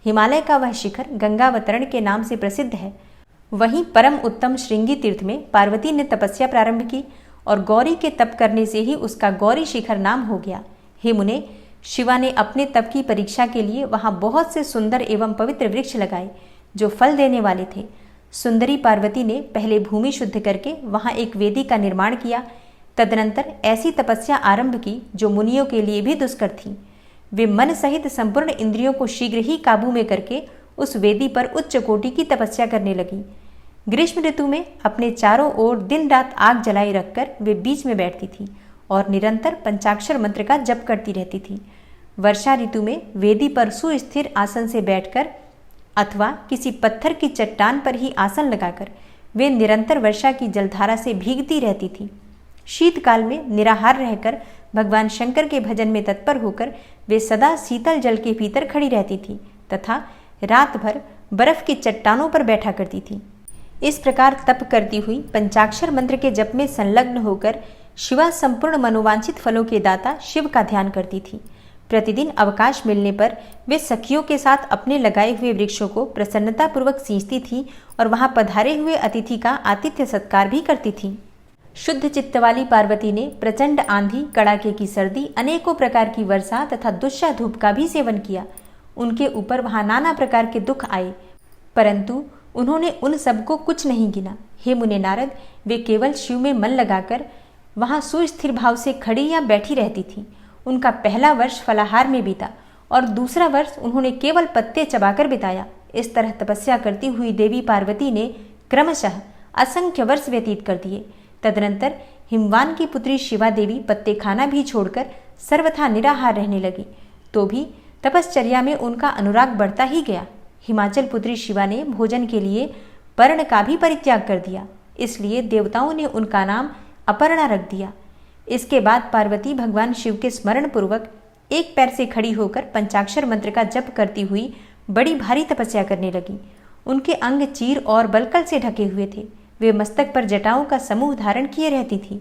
हिमालय का वह शिखर गंगावतरण के नाम से प्रसिद्ध है। वहीं परम उत्तम श्रृंगी तीर्थ में पार्वती ने तपस्या प्रारंभ की और गौरी के तप करने से ही उसका गौरी शिखर नाम हो गया। हे मुने, शिवा ने अपने तप की परीक्षा के लिए वहां बहुत से सुंदर एवं पवित्र वृक्ष लगाए जो फल देने वाले थे। सुंदरी पार्वती ने पहले भूमि शुद्ध करके वहां एक वेदी का निर्माण किया। तदनंतर ऐसी तपस्या आरंभ की जो मुनियों के लिए भी दुष्कर थी। वे मन सहित संपूर्ण इंद्रियों को शीघ्र ही काबू में करके उस वेदी पर उच्च कोटि की तपस्या करने लगी। ग्रीष्म ऋतु में अपने चारों ओर दिन रात आग जलाई रखकर वे बीच में बैठती थी और निरंतर पंचाक्षर मंत्र का जप करती रहती थी। वर्षा ऋतु में वेदी पर सुस्थिर आसन से बैठकर अथवा किसी पत्थर की चट्टान पर ही आसन लगाकर वे निरंतर वर्षा की जलधारा से भीगती रहती थी। शीतकाल में निराहार रहकर भगवान शंकर के भजन में तत्पर होकर वे सदा शीतल जल के भीतर खड़ी रहती थी तथा रात भर बर्फ की चट्टानों पर बैठा करती थी। इस प्रकार तप करती हुई पंचाक्षर मंत्र के जप में संलग्न होकर शिवा संपूर्ण मनोवांछित फलों के दाता शिव का ध्यान करती थी। प्रतिदिन अवकाश मिलने पर वे सखियों के साथ अपने लगाए हुए वृक्षों को प्रसन्नता पूर्वक सींचती थी और वहां पधारे हुए अतिथि का आतिथ्य सत्कार भी करती थी। शुद्ध चित्त वाली पार्वती ने प्रचंड आंधी, कड़ाके की सर्दी, अनेकों प्रकार की वर्षा तथा दुष्या धूप का भी सेवन किया। उनके ऊपर वहां नाना प्रकार के दुख आए, परंतु उन्होंने उन सबको कुछ नहीं गिना। हे मुने नारद, वे केवल शिव में मन लगाकर वहां सुस्थिर भाव से खड़ी या बैठी रहती थीं। उनका पहला वर्ष फलाहार में बीता और दूसरा वर्ष उन्होंने केवल पत्ते चबाकर बिताया। इस तरह तपस्या करती हुई देवी पार्वती ने क्रमशः असंख्य वर्ष व्यतीत कर दिए। तदनंतर हिमवान की पुत्री शिवा देवी पत्ते खाना भी छोड़कर सर्वथा निराहार रहने लगी। तो भी तपश्चर्या में उनका अनुराग बढ़ता ही गया। हिमाचल पुत्री शिवा ने भोजन के लिए पर्ण का भी परित्याग कर दिया, इसलिए देवताओं ने उनका नाम अपर्णा रख दिया। इसके बाद पार्वती भगवान शिव के स्मरण पूर्वक एक पैर से खड़ी होकर पंचाक्षर मंत्र का जप करती हुई बड़ी भारी तपस्या करने लगी। उनके अंग चीर और बलकल से ढके हुए थे। वे मस्तक पर जटाओं का समूह धारण किए रहती थी।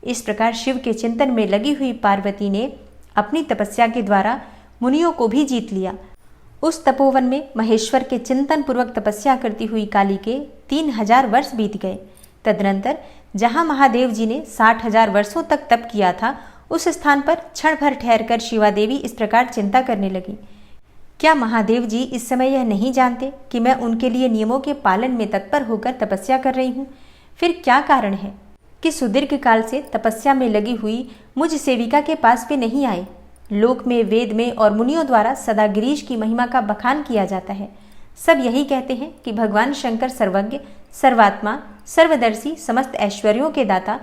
इस प्रकार शिव के चिंतन में लगी हुई पार्वती ने अपनी तपस्या के द्वारा मुनियों को भी जीत लिया। उस तपोवन में महेश्वर के चिंतन पूर्वक तपस्या करती हुई काली के 3000 वर्ष बीत गए। तदनंतर जहां महादेव जी ने 60,000 वर्षों तक तप किया था, उस स्थान पर क्षण भर ठहरकर शिवा देवी इस प्रकार चिंता करने लगी। क्या महादेव जी इस समय यह नहीं जानते कि मैं उनके लिए नियमों के पालन में तत्पर होकर तपस्या कर रही हूँ? फिर क्या कारण है कि सुदीर्घ काल से तपस्या में लगी हुई मुझ सेविका के पास भी नहीं आए? लोक में, वेद में और मुनियों द्वारा सदा गिरीश की महिमा का बखान किया जाता है। सब यही कहते हैं कि भगवान शंकर सर्वज्ञ, सर्वात्मा, सर्वदर्शी, समस्त ऐश्वर्यों के दाता,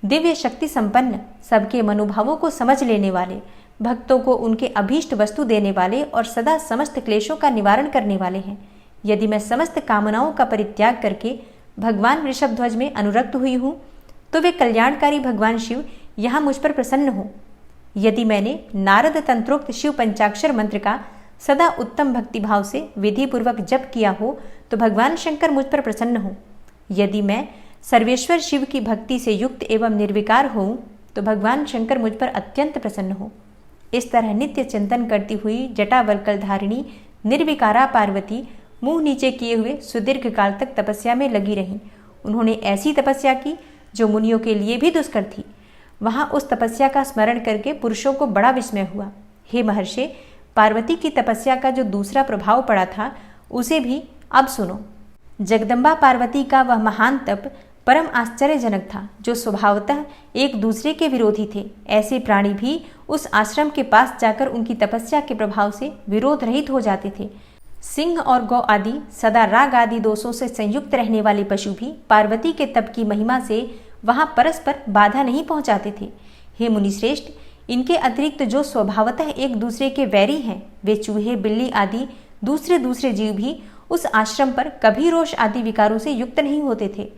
दिव्य शक्ति संपन्न, सबके मनोभावों को समझ लेने वाले, भक्तों को उनके अभीष्ट वस्तु देने वाले और सदा समस्त क्लेशों का निवारण करने वाले हैं। यदि मैं समस्त कामनाओं का परित्याग करके भगवान वृषभध्वज में अनुरक्त हुई हूँ, तो वे कल्याणकारी भगवान शिव यहाँ मुझ पर प्रसन्न हो। यदि मैंने नारद तंत्रोक्त शिव पंचाक्षर मंत्र का सदा उत्तम भक्तिभाव से विधि पूर्वक जप किया हो, तो भगवान शंकर मुझ पर प्रसन्न हो। यदि मैं सर्वेश्वर शिव की भक्ति से युक्त एवं निर्विकार हूँ, तो भगवान शंकर मुझ पर अत्यंत प्रसन्न हो। इस तरह नित्य चिंतन करती हुई जटावल्कल धारिणी निर्विकारा पार्वती मुंह नीचे किए हुए सुदीर्घ काल तक तपस्या में लगी रहीं। उन्होंने ऐसी तपस्या की जो मुनियों के लिए भी दुष्कर थी। वहां उस तपस्या का स्मरण करके पुरुषों को बड़ा विस्मय हुआ। हे महर्षि, पार्वती की तपस्या का जो दूसरा प्रभाव पड़ा था, उसे भी अब सुनो। जगदम्बा पार्वती का वह महान तप परम आश्चर्यजनक था, जो स्वभावतः एक दूसरे के विरोधी थे। ऐसे प्राणी भी उस आश्रम के पास जाकर उनकी तपस्या के प्रभाव से विरोध रहित हो जाते थे। सिंह और गौ आदि सदा राग आदि दोषों से संयुक्त रहने वाले पशु भी पार्वती के तप की महिमा से वहां परस्पर बाधा नहीं पहुंचाते थे। हे मुनिश्रेष्ठ, इनके अतिरिक्त जो स्वभावतः एक दूसरे के वैरी हैं, वे चूहे, बिल्ली आदि दूसरे जीव भी उस आश्रम पर कभी रोष आदि विकारों से युक्त नहीं होते थे।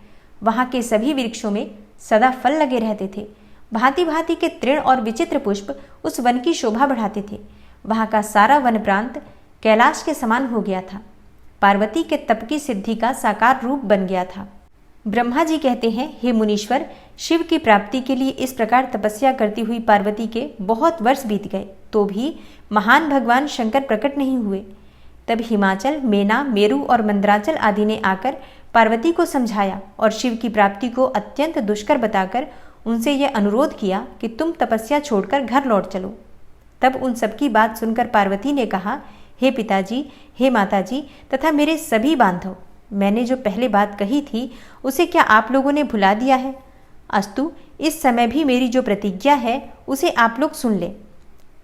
वहां के सभी वृक्षों में सदा फल लगे रहते थे। भांति भांति के तृण और विचित्र पुष्प उस वन की शोभा बढ़ाते थे। वहां का सारा वन प्रांत कैलाश के समान हो गया था। पार्वती के तप की सिद्धि का साकार रूप बन गया था। ब्रह्मा जी कहते हैं, हे मुनीश्वर, शिव की प्राप्ति के लिए इस प्रकार तपस्या करती हुई पार्वती के बहुत वर्ष बीत गए, तो भी महान भगवान शंकर प्रकट नहीं हुए। तब हिमाचल, मेना, मेरु और मंदराचल आदि ने आकर पार्वती को समझाया और शिव की प्राप्ति को अत्यंत दुष्कर बताकर उनसे यह अनुरोध किया कि तुम तपस्या छोड़कर घर लौट चलो। तब उन सबकी बात सुनकर पार्वती ने कहा, हे पिताजी, हे माताजी तथा मेरे सभी बांधव, मैंने जो पहले बात कही थी उसे क्या आप लोगों ने भुला दिया है? अस्तु, इस समय भी मेरी जो प्रतिज्ञा है उसे आप लोग सुन लें।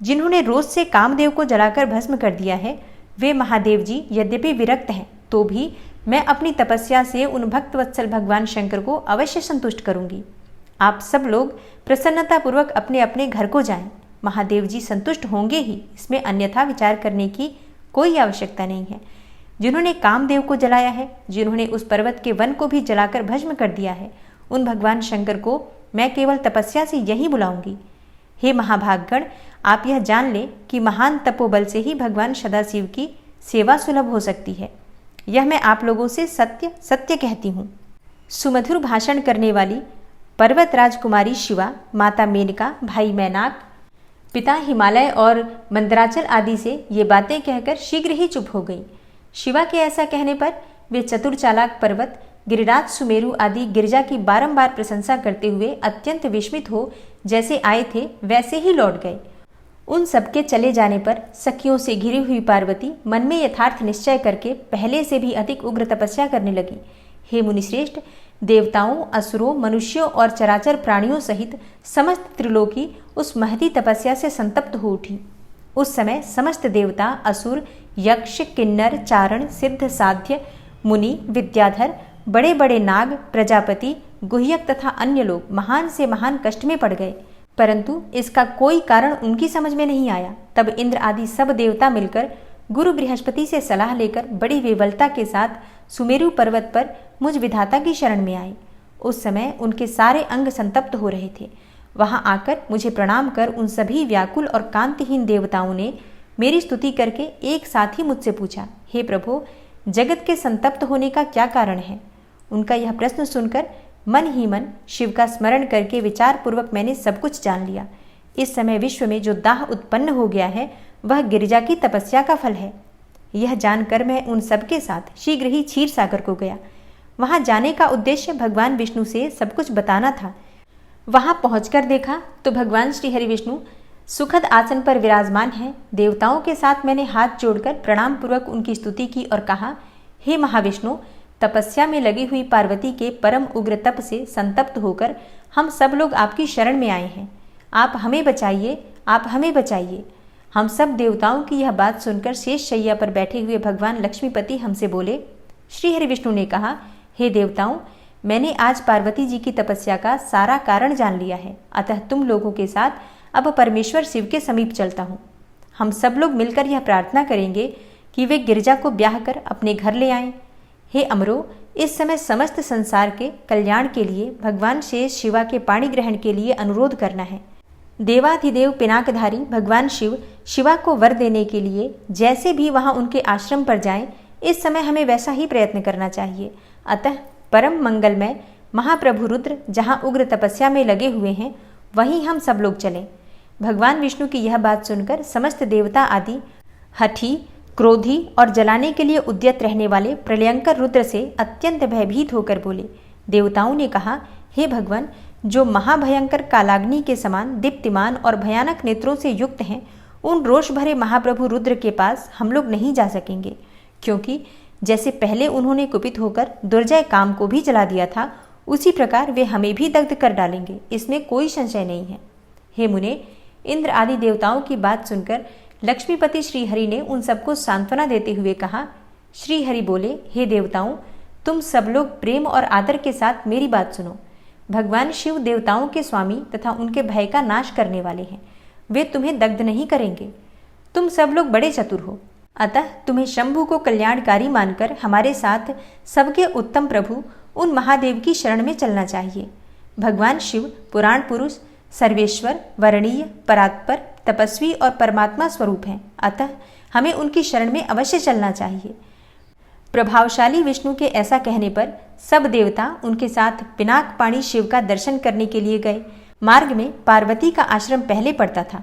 जिन्होंने रोज से कामदेव को जलाकर भस्म कर दिया है, वे महादेव जी यद्यपि विरक्त हैं, तो भी मैं अपनी तपस्या से उन भक्तवत्सल भगवान शंकर को अवश्य संतुष्ट करूंगी। आप सब लोग प्रसन्नतापूर्वक अपने अपने घर को जाएं। महादेव जी संतुष्ट होंगे ही, इसमें अन्यथा विचार करने की कोई आवश्यकता नहीं है। जिन्होंने कामदेव को जलाया है, जिन्होंने उस पर्वत के वन को भी जलाकर भस्म कर दिया है, उन भगवान शंकर को मैं केवल तपस्या से यही बुलाऊंगी। हे महाभागगण, आप यह जान लें कि महान तपोबल से ही भगवान सदाशिव की सेवा सुलभ हो सकती है। यह मैं आप लोगों से सत्य सत्य कहती हूँ। सुमधुर भाषण करने वाली पर्वत राजकुमारी शिवा, माता मेनका, भाई मैनाक, पिता हिमालय और मंदराचल आदि से ये बातें कहकर शीघ्र ही चुप हो गई। शिवा के ऐसा कहने पर वे चतुर चालाक पर्वत, गिरिराज, सुमेरु आदि गिरिजा की बारंबार प्रशंसा करते हुए अत्यंत विस्मित हो जैसे आए थे वैसे ही लौट गए। उन सबके चले जाने पर सखियों से घिरी हुई पार्वती मन में यथार्थ निश्चय करके पहले से भी अधिक उग्र तपस्या करने लगी। हे मुनिश्रेष्ठ, देवताओं, असुरों, मनुष्यों और चराचर प्राणियों सहित समस्त त्रिलोकी उस महती तपस्या से संतप्त हो उठी। उस समय समस्त देवता, असुर, यक्ष, किन्नर, चारण, सिद्ध, साध्य, मुनि, विद्याधर, बड़े बड़े नाग, प्रजापति, गुह्यक तथा अन्य लोग महान से महान कष्ट में पड़ गए, परंतु इसका कोई कारण उनकी समझ में नहीं आया। तब इंद्र आदि सब देवता मिलकर गुरु बृहस्पति से सलाह लेकर बड़ी विवलता के साथ सुमेरु पर्वत पर मुझ विधाता की शरण में आए। उस समय उनके सारे अंग संतप्त हो रहे थे। वहां आकर मुझे प्रणाम कर उन सभी व्याकुल और कांतिहीन देवताओं ने मेरी स्तुति करके एक साथ ही मुझसे पूछा, हे प्रभु, जगत के संतप्त होने का क्या कारण है? उनका यह प्रश्न सुनकर मन ही मन शिव का स्मरण करके विचार पूर्वक मैंने सब कुछ जान लिया। इस समय विश्व में जो दाह उत्पन्न हो गया है वह गिरिजा की तपस्या का फल है। यह जानकर मैं उन सबके साथ शीघ्र ही क्षीर सागर को गया। वहां जाने का उद्देश्य भगवान विष्णु से सब कुछ बताना था। वहां पहुंचकर देखा तो भगवान श्री हरि विष्णु सुखद आसन पर विराजमान हैं। देवताओं के साथ मैंने हाथ जोड़कर प्रणाम पूर्वक उनकी स्तुति की और कहा, हे महाविष्णु, तपस्या में लगी हुई पार्वती के परम उग्र तप से संतप्त होकर हम सब लोग आपकी शरण में आए हैं। आप हमें बचाइए, आप हमें बचाइए। हम सब देवताओं की यह बात सुनकर शेष शैया पर बैठे हुए भगवान लक्ष्मीपति हमसे बोले। श्री हरि विष्णु ने कहा, हे देवताओं, मैंने आज पार्वती जी की तपस्या का सारा कारण जान लिया है, अतः तुम लोगों के साथ अब परमेश्वर शिव के समीप चलता हूँ। हम सब लोग मिलकर यह प्रार्थना करेंगे कि वे गिरिजा को ब्याह कर अपने घर ले आएं। हे अमरो, इस समय समस्त संसार के कल्याण के लिए भगवान शेष शिवा के पाणी ग्रहण के लिए अनुरोध करना है। देवाधिदेव पिनाकधारी भगवान शिव शिवा को वर देने के लिए जैसे भी वहां उनके आश्रम पर जाएं, इस समय हमें वैसा ही प्रयत्न करना चाहिए। अतः परम मंगलमय महाप्रभु रुद्र जहां उग्र तपस्या में लगे हुए हैं, वहीं हम सब लोग चलें। भगवान विष्णु की यह बात सुनकर समस्त देवता आदि हठी, क्रोधी और जलाने के लिए उद्यत रहने वाले प्रलयंकर रुद्र से अत्यंत भयभीत होकर बोले। देवताओं ने कहा, हे भगवान, जो महाभयंकर कालाग्नि के समान दीप्तिमान और भयानक नेत्रों से युक्त हैं, उन रोष भरे महाप्रभु रुद्र के पास हम लोग नहीं जा सकेंगे, क्योंकि जैसे पहले उन्होंने कुपित होकर दुर्जय काम को भी जला दिया था, उसी प्रकार वे हमें भी दग्ध कर डालेंगे, इसमें कोई संशय नहीं है। हे मुने, इंद्र आदि देवताओं की बात सुनकर लक्ष्मीपति श्रीहरि ने उन सबको सांत्वना देते हुए कहा। श्रीहरि बोले, हे देवताओं, तुम सब लोग प्रेम और आदर के साथ मेरी बात सुनो। भगवान शिव देवताओं के स्वामी तथा उनके भय का नाश करने वाले हैं। वे तुम्हें दग्ध नहीं करेंगे। तुम सब लोग बड़े चतुर हो, अतः तुम्हें शंभु को कल्याणकारी मानकर हमारे साथ सबके उत्तम प्रभु उन महादेव की शरण में चलना चाहिए। भगवान शिव पुराण पुरुष, सर्वेश्वर, वरणीय, परात्पर, तपस्वी और परमात्मा स्वरूप हैं, अतः हमें उनकी शरण में अवश्य चलना चाहिए। प्रभावशाली विष्णु के ऐसा कहने पर सब देवता उनके साथ पिनाक पाणी शिव का दर्शन करने के लिए गए। मार्ग में पार्वती का आश्रम पहले पड़ता था,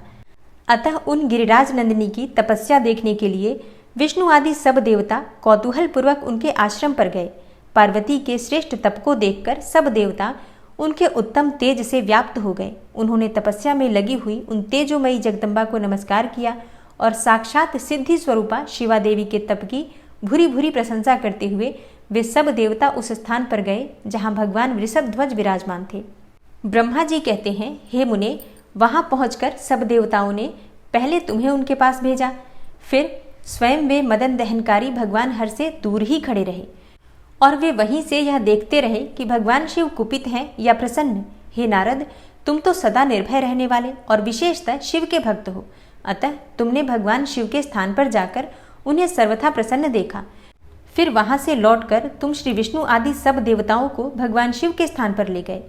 अतः उन गिरिराज नंदिनी की तपस्या देखने के लिए विष्णु आदि सब देवता कौतूहल पूर्वक उनके आश्रम पर गए। पार्वती के श्रेष्ठ तप को देखकर सब देवता उनके उत्तम तेज से व्याप्त हो गए। उन्होंने तपस्या में लगी हुई उन तेजोमयी जगदम्बा को नमस्कार किया और साक्षात सिद्धि स्वरूपा शिवा देवी के तप की भूरी भूरी प्रशंसा करते हुए वे सब देवता उस स्थान पर गए जहां भगवान वृषभ ध्वज विराजमान थे। ब्रह्मा जी कहते हैं, हे मुने, वहां पहुंचकर सब देवताओं ने पहले तुम्हें उनके पास भेजा, फिर स्वयं वे मदन दहनकारी भगवान हर से दूर ही खड़े रहे और वे वहीं से यह देखते रहे कि भगवान शिव कुपित हैं या प्रसन्न। हे नारद, तुम तो सदा निर्भय रहने वाले और विशेषतः शिव के भक्त हो, अतः तुमने भगवान शिव के स्थान पर जाकर उन्हें सर्वथा प्रसन्न देखा। फिर वहां से लौटकर तुम श्री विष्णु आदि सब देवताओं को भगवान शिव के स्थान पर ले गए।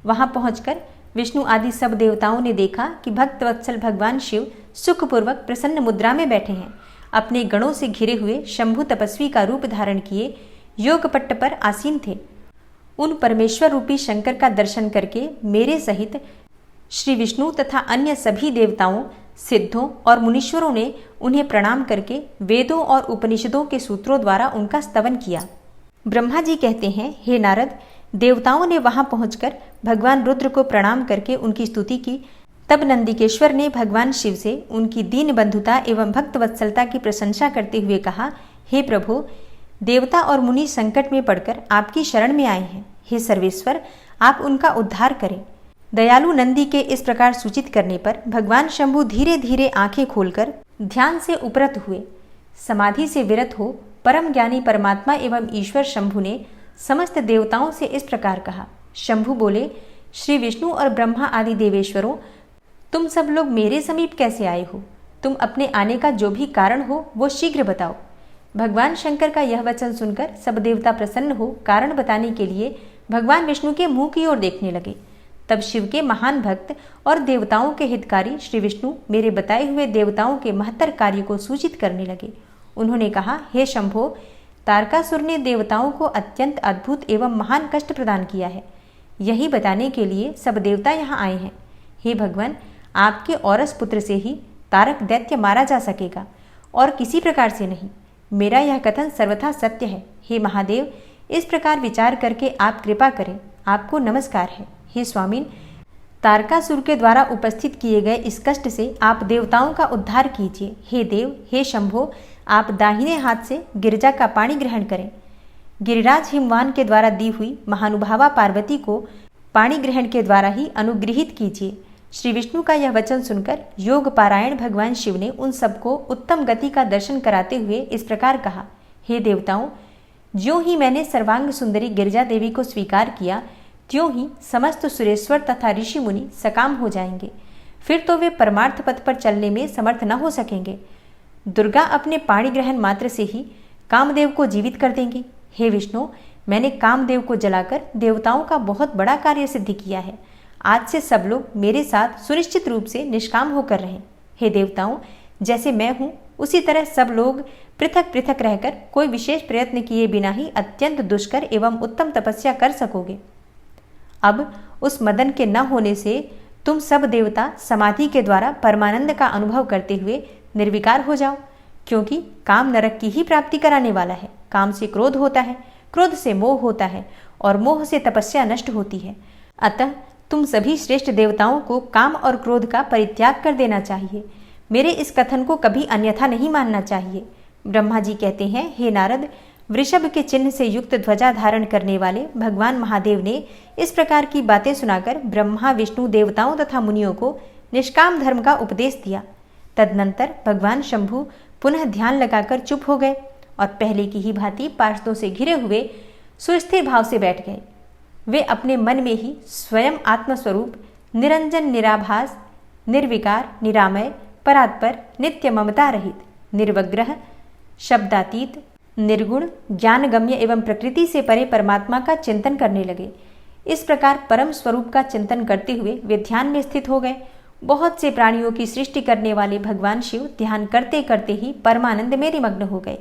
वहां पहुंचकर विष्णु आदि सब देवताओं ने देखा कि भक्त वत्सल भगवान शिव सुखपूर्वक प्रसन्न मुद्रा में बैठे हैं। अपने गणों से घिरे हुए शंभु तपस्वी का रूप धारण किए योगपट्ट पर आसीन थे। उन परमेश्वर रूपी शंकर का दर्शन करके मेरे सहित श्री विष्णु तथा अन्य सभी देवताओं, सिद्धों और मुनीश्वरों ने उन्हें प्रणाम करके वेदों और उपनिषदों के सूत्रों द्वारा उनका स्तवन किया। ब्रह्मा जी कहते हैं, हे नारद, देवताओं ने वहां पहुंचकर भगवान रुद्र को प्रणाम करके उनकी स्तुति की तब नंदिकेश्वर ने भगवान शिव से उनकी दीन बंधुता एवं भक्त वत्सलता की प्रशंसा करते हुए कहा, हे प्रभु, देवता और मुनि संकट में पड़कर आपकी शरण में आए हैं। हे सर्वेश्वर, आप उनका उद्धार करें। दयालु नंदी के इस प्रकार सूचित करने पर भगवान शंभु धीरे धीरे आंखें खोलकर ध्यान से उपरत हुए। समाधि से विरत हो परम ज्ञानी परमात्मा एवं ईश्वर शंभु ने समस्त देवताओं से इस प्रकार कहा। शंभु बोले, श्री विष्णु और ब्रह्मा आदि देवेश्वरों, तुम सब लोग मेरे समीप कैसे आए हो? तुम अपने आने का जो भी कारण हो वो शीघ्र बताओ। भगवान शंकर का यह वचन सुनकर सब देवता प्रसन्न हो कारण बताने के लिए भगवान विष्णु के मुंह की ओर देखने लगे। तब शिव के महान भक्त और देवताओं के हितकारी श्री विष्णु मेरे बताए हुए देवताओं के महत्तर कार्य को सूचित करने लगे। उन्होंने कहा, हे शंभो, तारकासुर ने देवताओं को अत्यंत अद्भुत एवं महान कष्ट प्रदान किया है। यही बताने के लिए सब देवता यहाँ आए हैं। हे भगवान, आपके औरस पुत्र से ही तारक दैत्य मारा जा सकेगा और किसी प्रकार से नहीं। मेरा यह कथन सर्वथा सत्य है। हे महादेव, इस प्रकार विचार करके आप कृपा करें। आपको नमस्कार है। हे स्वामिन, तारकासुर के द्वारा उपस्थित किए गए इस कष्ट से आप देवताओं का उद्धार कीजिए। हे देव, हे शंभो, आप दाहिने हाथ से गिरिजा का पानी ग्रहण करें। गिरिराज हिमवान के द्वारा दी हुई महानुभावा पार्वती को पाणी ग्रहण के द्वारा ही अनुग्रहित कीजिए। श्री विष्णु का यह वचन सुनकर योग पारायण भगवान शिव ने उन सबको उत्तम गति का दर्शन कराते हुए इस प्रकार कहा, हे देवताओं, ज्यों ही मैंने सर्वांग सुंदरी गिरिजा देवी को स्वीकार किया, त्यों ही समस्त सुरेश्वर तथा ऋषि मुनि सकाम हो जाएंगे। फिर तो वे परमार्थ पथ पर चलने में समर्थ न हो सकेंगे। दुर्गा अपने पाणी ग्रहण मात्र से ही कामदेव को जीवित कर देंगी। हे विष्णु, मैंने कामदेव को जलाकर देवताओं का बहुत बड़ा कार्य सिद्ध किया है। आज से सब लोग मेरे साथ सुनिश्चित रूप से निष्काम होकर रहें। हे देवताओं, जैसे मैं हूँ उसी तरह सब लोग पृथक पृथक रहकर कोई विशेष प्रयत्न किए बिना ही अत्यंत दुष्कर एवं उत्तम तपस्या कर सकोगे। अब उस मदन के न होने से तुम सब देवता समाधि के द्वारा परमानंद का अनुभव करते हुए निर्विकार हो जाओ, क्योंकि काम नरक की ही प्राप्ति कराने वाला है। काम से क्रोध होता है, क्रोध से मोह होता है और मोह से तपस्या नष्ट होती है। अतः तुम सभी श्रेष्ठ देवताओं को काम और क्रोध का परित्याग कर देना चाहिए। मेरे इस कथन को कभी अन्यथा नहीं मानना चाहिए। ब्रह्मा जी कहते हैं, हे नारद, वृषभ के चिन्ह से युक्त ध्वजा धारण करने वाले भगवान महादेव ने इस प्रकार की बातें सुनाकर ब्रह्मा विष्णु देवताओं तथा मुनियों को निष्काम धर्म का उपदेश दिया। तदनंतर भगवान शंभु पुनः ध्यान लगाकर चुप हो गए और पहले की ही भांति पार्षदों से घिरे हुए सुस्थिर भाव से बैठ गए। वे अपने मन में ही स्वयं आत्मस्वरूप निरंजन निराभास निर्विकार निरामय परात्पर नित्य ममता रहित निर्वग्रह शब्दातीत निर्गुण ज्ञानगम्य एवं प्रकृति से परे परमात्मा का चिंतन करने लगे। इस प्रकार परम स्वरूप का चिंतन करते हुए वे ध्यान में स्थित हो गए। बहुत से प्राणियों की सृष्टि करने वाले भगवान शिव ध्यान करते करते ही परमानंद में निमग्न हो गए।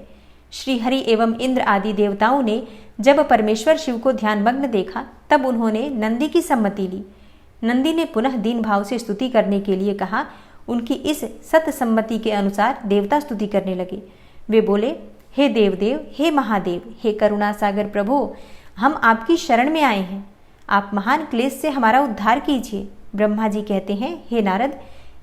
श्री हरि एवं इंद्र आदि देवताओं ने जब परमेश्वर शिव को ध्यानमग्न देखा तब उन्होंने नंदी की सम्मति ली। नंदी ने पुनः दीन भाव से स्तुति करने के लिए कहा। उनकी इस सत सम्मति के अनुसार देवता स्तुति करने लगे। वे बोले, हे देवदेव, हे महादेव, हे करुणा सागर प्रभो, हम आपकी शरण में आए हैं। आप महान क्लेश से हमारा उद्धार कीजिए। ब्रह्मा जी कहते हैं, हे नारद,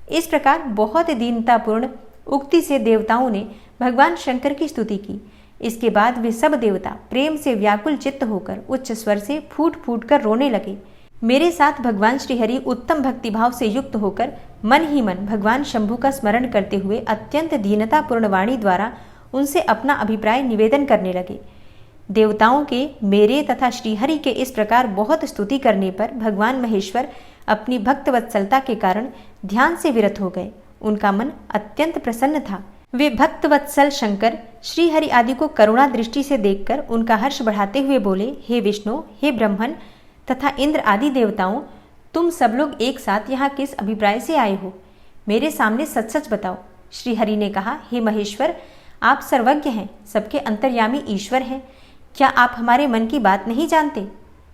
इस प्रकार बहुत दीनतापूर्ण उक्ति से देवताओं ने भगवान शंकर की स्तुति की। इसके बाद वे सब देवता प्रेम से व्याकुल चित्त होकर उच्च स्वर से फूट फूट कर रोने लगे। मेरे साथ भगवान श्रीहरि उत्तम भक्तिभाव से युक्त होकर मन ही मन भगवान शंभु का स्मरण करते हुए अत्यंत दीनतापूर्ण वाणी द्वारा उनसे अपना अभिप्राय निवेदन करने लगे। देवताओं के, मेरे तथा श्रीहरि के इस प्रकार बहुत स्तुति करने पर भगवान महेश्वर अपनी भक्त वत्सलता के कारण ध्यान से विरत हो गए। उनका मन अत्यंत प्रसन्न था। वे भक्त वत्सल शंकर श्रीहरि आदि को करुणा दृष्टि से देखकर उनका हर्ष बढ़ाते हुए बोले, हे विष्णु, हे ब्रह्मन तथा इंद्र आदि देवताओं, तुम सब लोग एक साथ यहाँ किस अभिप्राय से आए हो? मेरे सामने सच सच बताओ। श्रीहरि ने कहा, हे महेश्वर, आप सर्वज्ञ हैं, सबके अंतर्यामी ईश्वर हैं। क्या आप हमारे मन की बात नहीं जानते?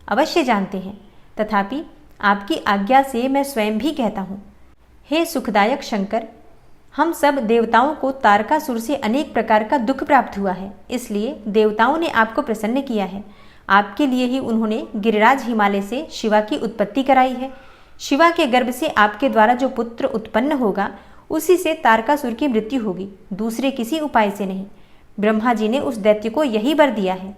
अवश्य जानते हैं, तथापि आपकी आज्ञा से मैं स्वयं भी कहता हूँ। हे सुखदायक शंकर, हम सब देवताओं को तारकासुर से अनेक प्रकार का दुख प्राप्त हुआ है, इसलिए देवताओं ने आपको प्रसन्न किया है। आपके लिए ही उन्होंने गिरिराज हिमालय से शिवा की उत्पत्ति कराई है। शिवा के गर्भ से आपके द्वारा जो पुत्र उत्पन्न होगा उसी से तारकासुर की मृत्यु होगी, दूसरे किसी उपाय से नहीं। ब्रह्मा जी ने उस दैत्य को यही वर दिया है,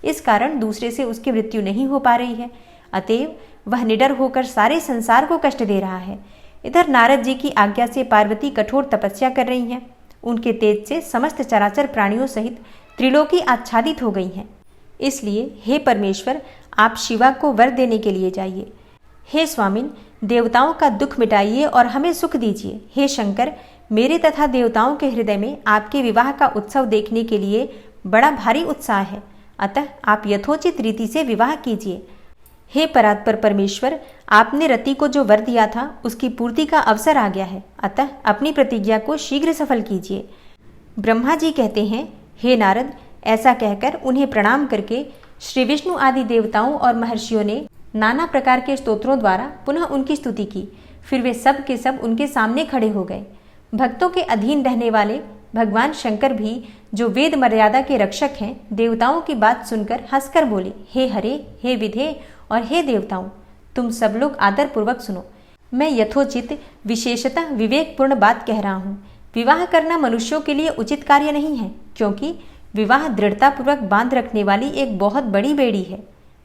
इस कारण दूसरे से उसकी मृत्यु नहीं हो पा रही है। अतएव वह निडर होकर सारे संसार को कष्ट दे रहा है। इधर नारद जी की आज्ञा से पार्वती कठोर तपस्या कर रही हैं। उनके तेज से समस्त चराचर प्राणियों सहित त्रिलोकी आच्छादित हो गई हैं। इसलिए हे परमेश्वर, आप शिवा को वर देने के लिए जाइए। हे स्वामिन, देवताओं का दुख मिटाइए और हमें सुख दीजिए। हे शंकर, मेरे तथा देवताओं के हृदय में आपके विवाह का उत्सव देखने के लिए बड़ा भारी उत्साह है, अतः आप यथोचित रीति से विवाह कीजिए। हे परात्पर परमेश्वर, आपने रति को जो वर दिया था उसकी पूर्ति का अवसर आ गया है, अतः अपनी प्रतिज्ञा को शीघ्र सफल कीजिए। ब्रह्मा जी कहते हैं, हे नारद, ऐसा कहकर उन्हें प्रणाम करके श्री विष्णु आदि देवताओं और महर्षियों ने नाना प्रकार के स्तोत्रों द्वारा पुनः उनकी स्तुति की। फिर वे सब के सब उनके सामने खड़े हो गए। भक्तों के अधीन रहने वाले भगवान शंकर भी, जो वेद मर्यादा के रक्षक हैं, देवताओं की बात सुनकर हंसकर बोले, हे हरे, हे विधे और हे देवताओं, तुम सब लोग आदर पूर्वक सुनो। मैं यथोचित विशेषतः विवेकपूर्ण बात कह रहा हूँ। विवाह करना मनुष्यों के लिए उचित कार्य नहीं है, क्योंकि विवाह दृढ़तापूर्वक बांध रखने वाली एक बहुत बड़ी बेड़ी है।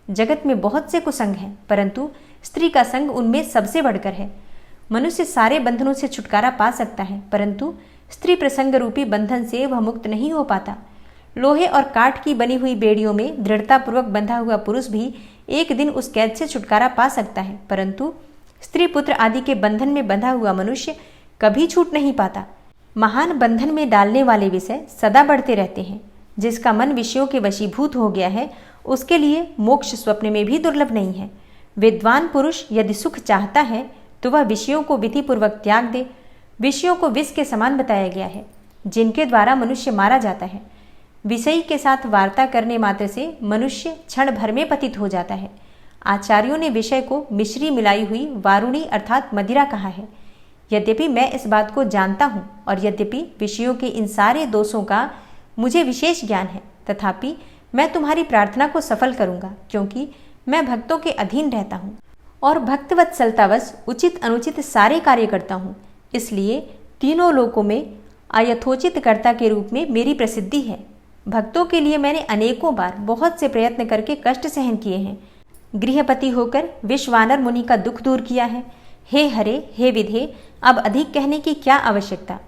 जगत में बहुत से कुसंग हैं, परंतु स्त्री का संग उनमें सबसे बढ़कर है। मनुष्य सारे बंधनों से छुटकारा पा सकता है, परंतु स्त्री प्रसंग रूपी बंधन से वह मुक्त नहीं हो पाता। लोहे और काठ की बनी हुई बेड़ियों में दृढ़तापूर्वक बंधा हुआ पुरुष भी एक दिन उस कैद से छुटकारा पा सकता है, परंतु स्त्री पुत्र आदि के बंधन में बंधा हुआ मनुष्य कभी छूट नहीं पाता। महान बंधन में डालने वाले विषय सदा बढ़ते रहते हैं। जिसका मन विषयों के वशीभूत हो गया है, उसके लिए मोक्ष स्वप्न में भी दुर्लभ नहीं है। विद्वान पुरुष यदि सुख चाहता है तो वह विषयों को विधिपूर्वक त्याग दे। विषयों को विष के समान बताया गया है, जिनके द्वारा मनुष्य मारा जाता है। विषयी के साथ वार्ता करने मात्र से मनुष्य क्षण भर में पतित हो जाता है। आचार्यों ने विषय को मिश्री मिलाई हुई वारुणी अर्थात मदिरा कहा है। यद्यपि मैं इस बात को जानता हूँ और यद्यपि विषयों के इन सारे दोषों का मुझे विशेष ज्ञान है, तथापि मैं तुम्हारी प्रार्थना को सफल करूंगा, क्योंकि मैं भक्तों के अधीन रहता हूँ और भक्तवत्सलतावश उचित अनुचित सारे कार्य करता हूँ। इसलिए तीनों लोकों में अयथोचित कर्ता के रूप में मेरी प्रसिद्धि है। भक्तों के लिए मैंने अनेकों बार बहुत से प्रयत्न करके कष्ट सहन किए हैं। गृहपति होकर विश्वानर मुनि का दुख दूर किया है। हे हरे, हे विधे, अब अधिक कहने की क्या आवश्यकता।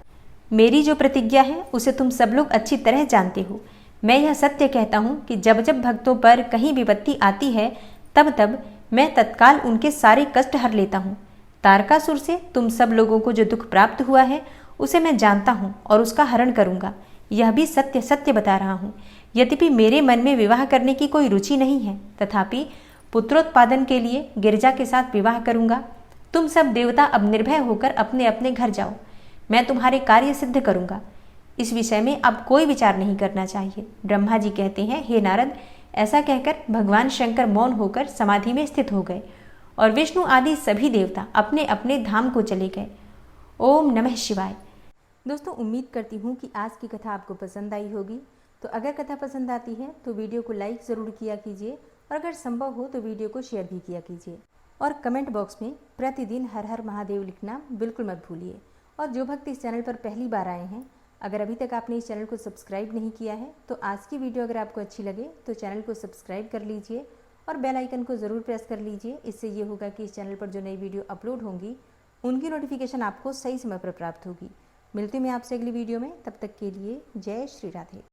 मेरी जो प्रतिज्ञा है उसे तुम सब लोग अच्छी तरह जानते हो। मैं यह सत्य कहता हूँ कि जब जब भक्तों पर कहीं विपत्ति आती है, तब तब मैं तत्काल उनके सारे कष्ट हर लेता हूँ। तारकासुर से तुम सब लोगों को जो दुख प्राप्त हुआ है उसे मैं जानता हूँ और उसका हरण करूँगा। यह भी सत्य सत्य बता रहा हूँ। यद्यपि मेरे मन में विवाह करने की कोई रुचि नहीं है, तथापि पुत्रोत्पादन के लिए गिरिजा के साथ विवाह करूँगा। तुम सब देवता अब निर्भय होकर अपने अपने घर जाओ, मैं तुम्हारे कार्य सिद्ध करूँगा। इस विषय में अब कोई विचार नहीं करना चाहिए। ब्रह्मा जी कहते हैं, हे नारद, ऐसा कहकर भगवान शंकर मौन होकर समाधि में स्थित हो गए और विष्णु आदि सभी देवता अपने अपने धाम को चले गए। ओम नमः शिवाय। दोस्तों, उम्मीद करती हूँ कि आज की कथा आपको पसंद आई होगी। तो अगर कथा पसंद आती है तो वीडियो को लाइक ज़रूर किया कीजिए और अगर संभव हो तो वीडियो को शेयर भी किया कीजिए और कमेंट बॉक्स में प्रतिदिन हर हर महादेव लिखना बिल्कुल मत भूलिए। और जो भक्त इस चैनल पर पहली बार आए हैं, अगर अभी तक आपने इस चैनल को सब्सक्राइब नहीं किया है तो आज की वीडियो अगर आपको अच्छी लगे तो चैनल को सब्सक्राइब कर लीजिए और बेल आइकन को ज़रूर प्रेस कर लीजिए। इससे ये होगा कि इस चैनल पर जो नई वीडियो अपलोड होंगी उनकी नोटिफिकेशन आपको सही समय पर प्राप्त होगी। मिलती मैं आपसे अगली वीडियो में, तब तक के लिए जय श्री राधे।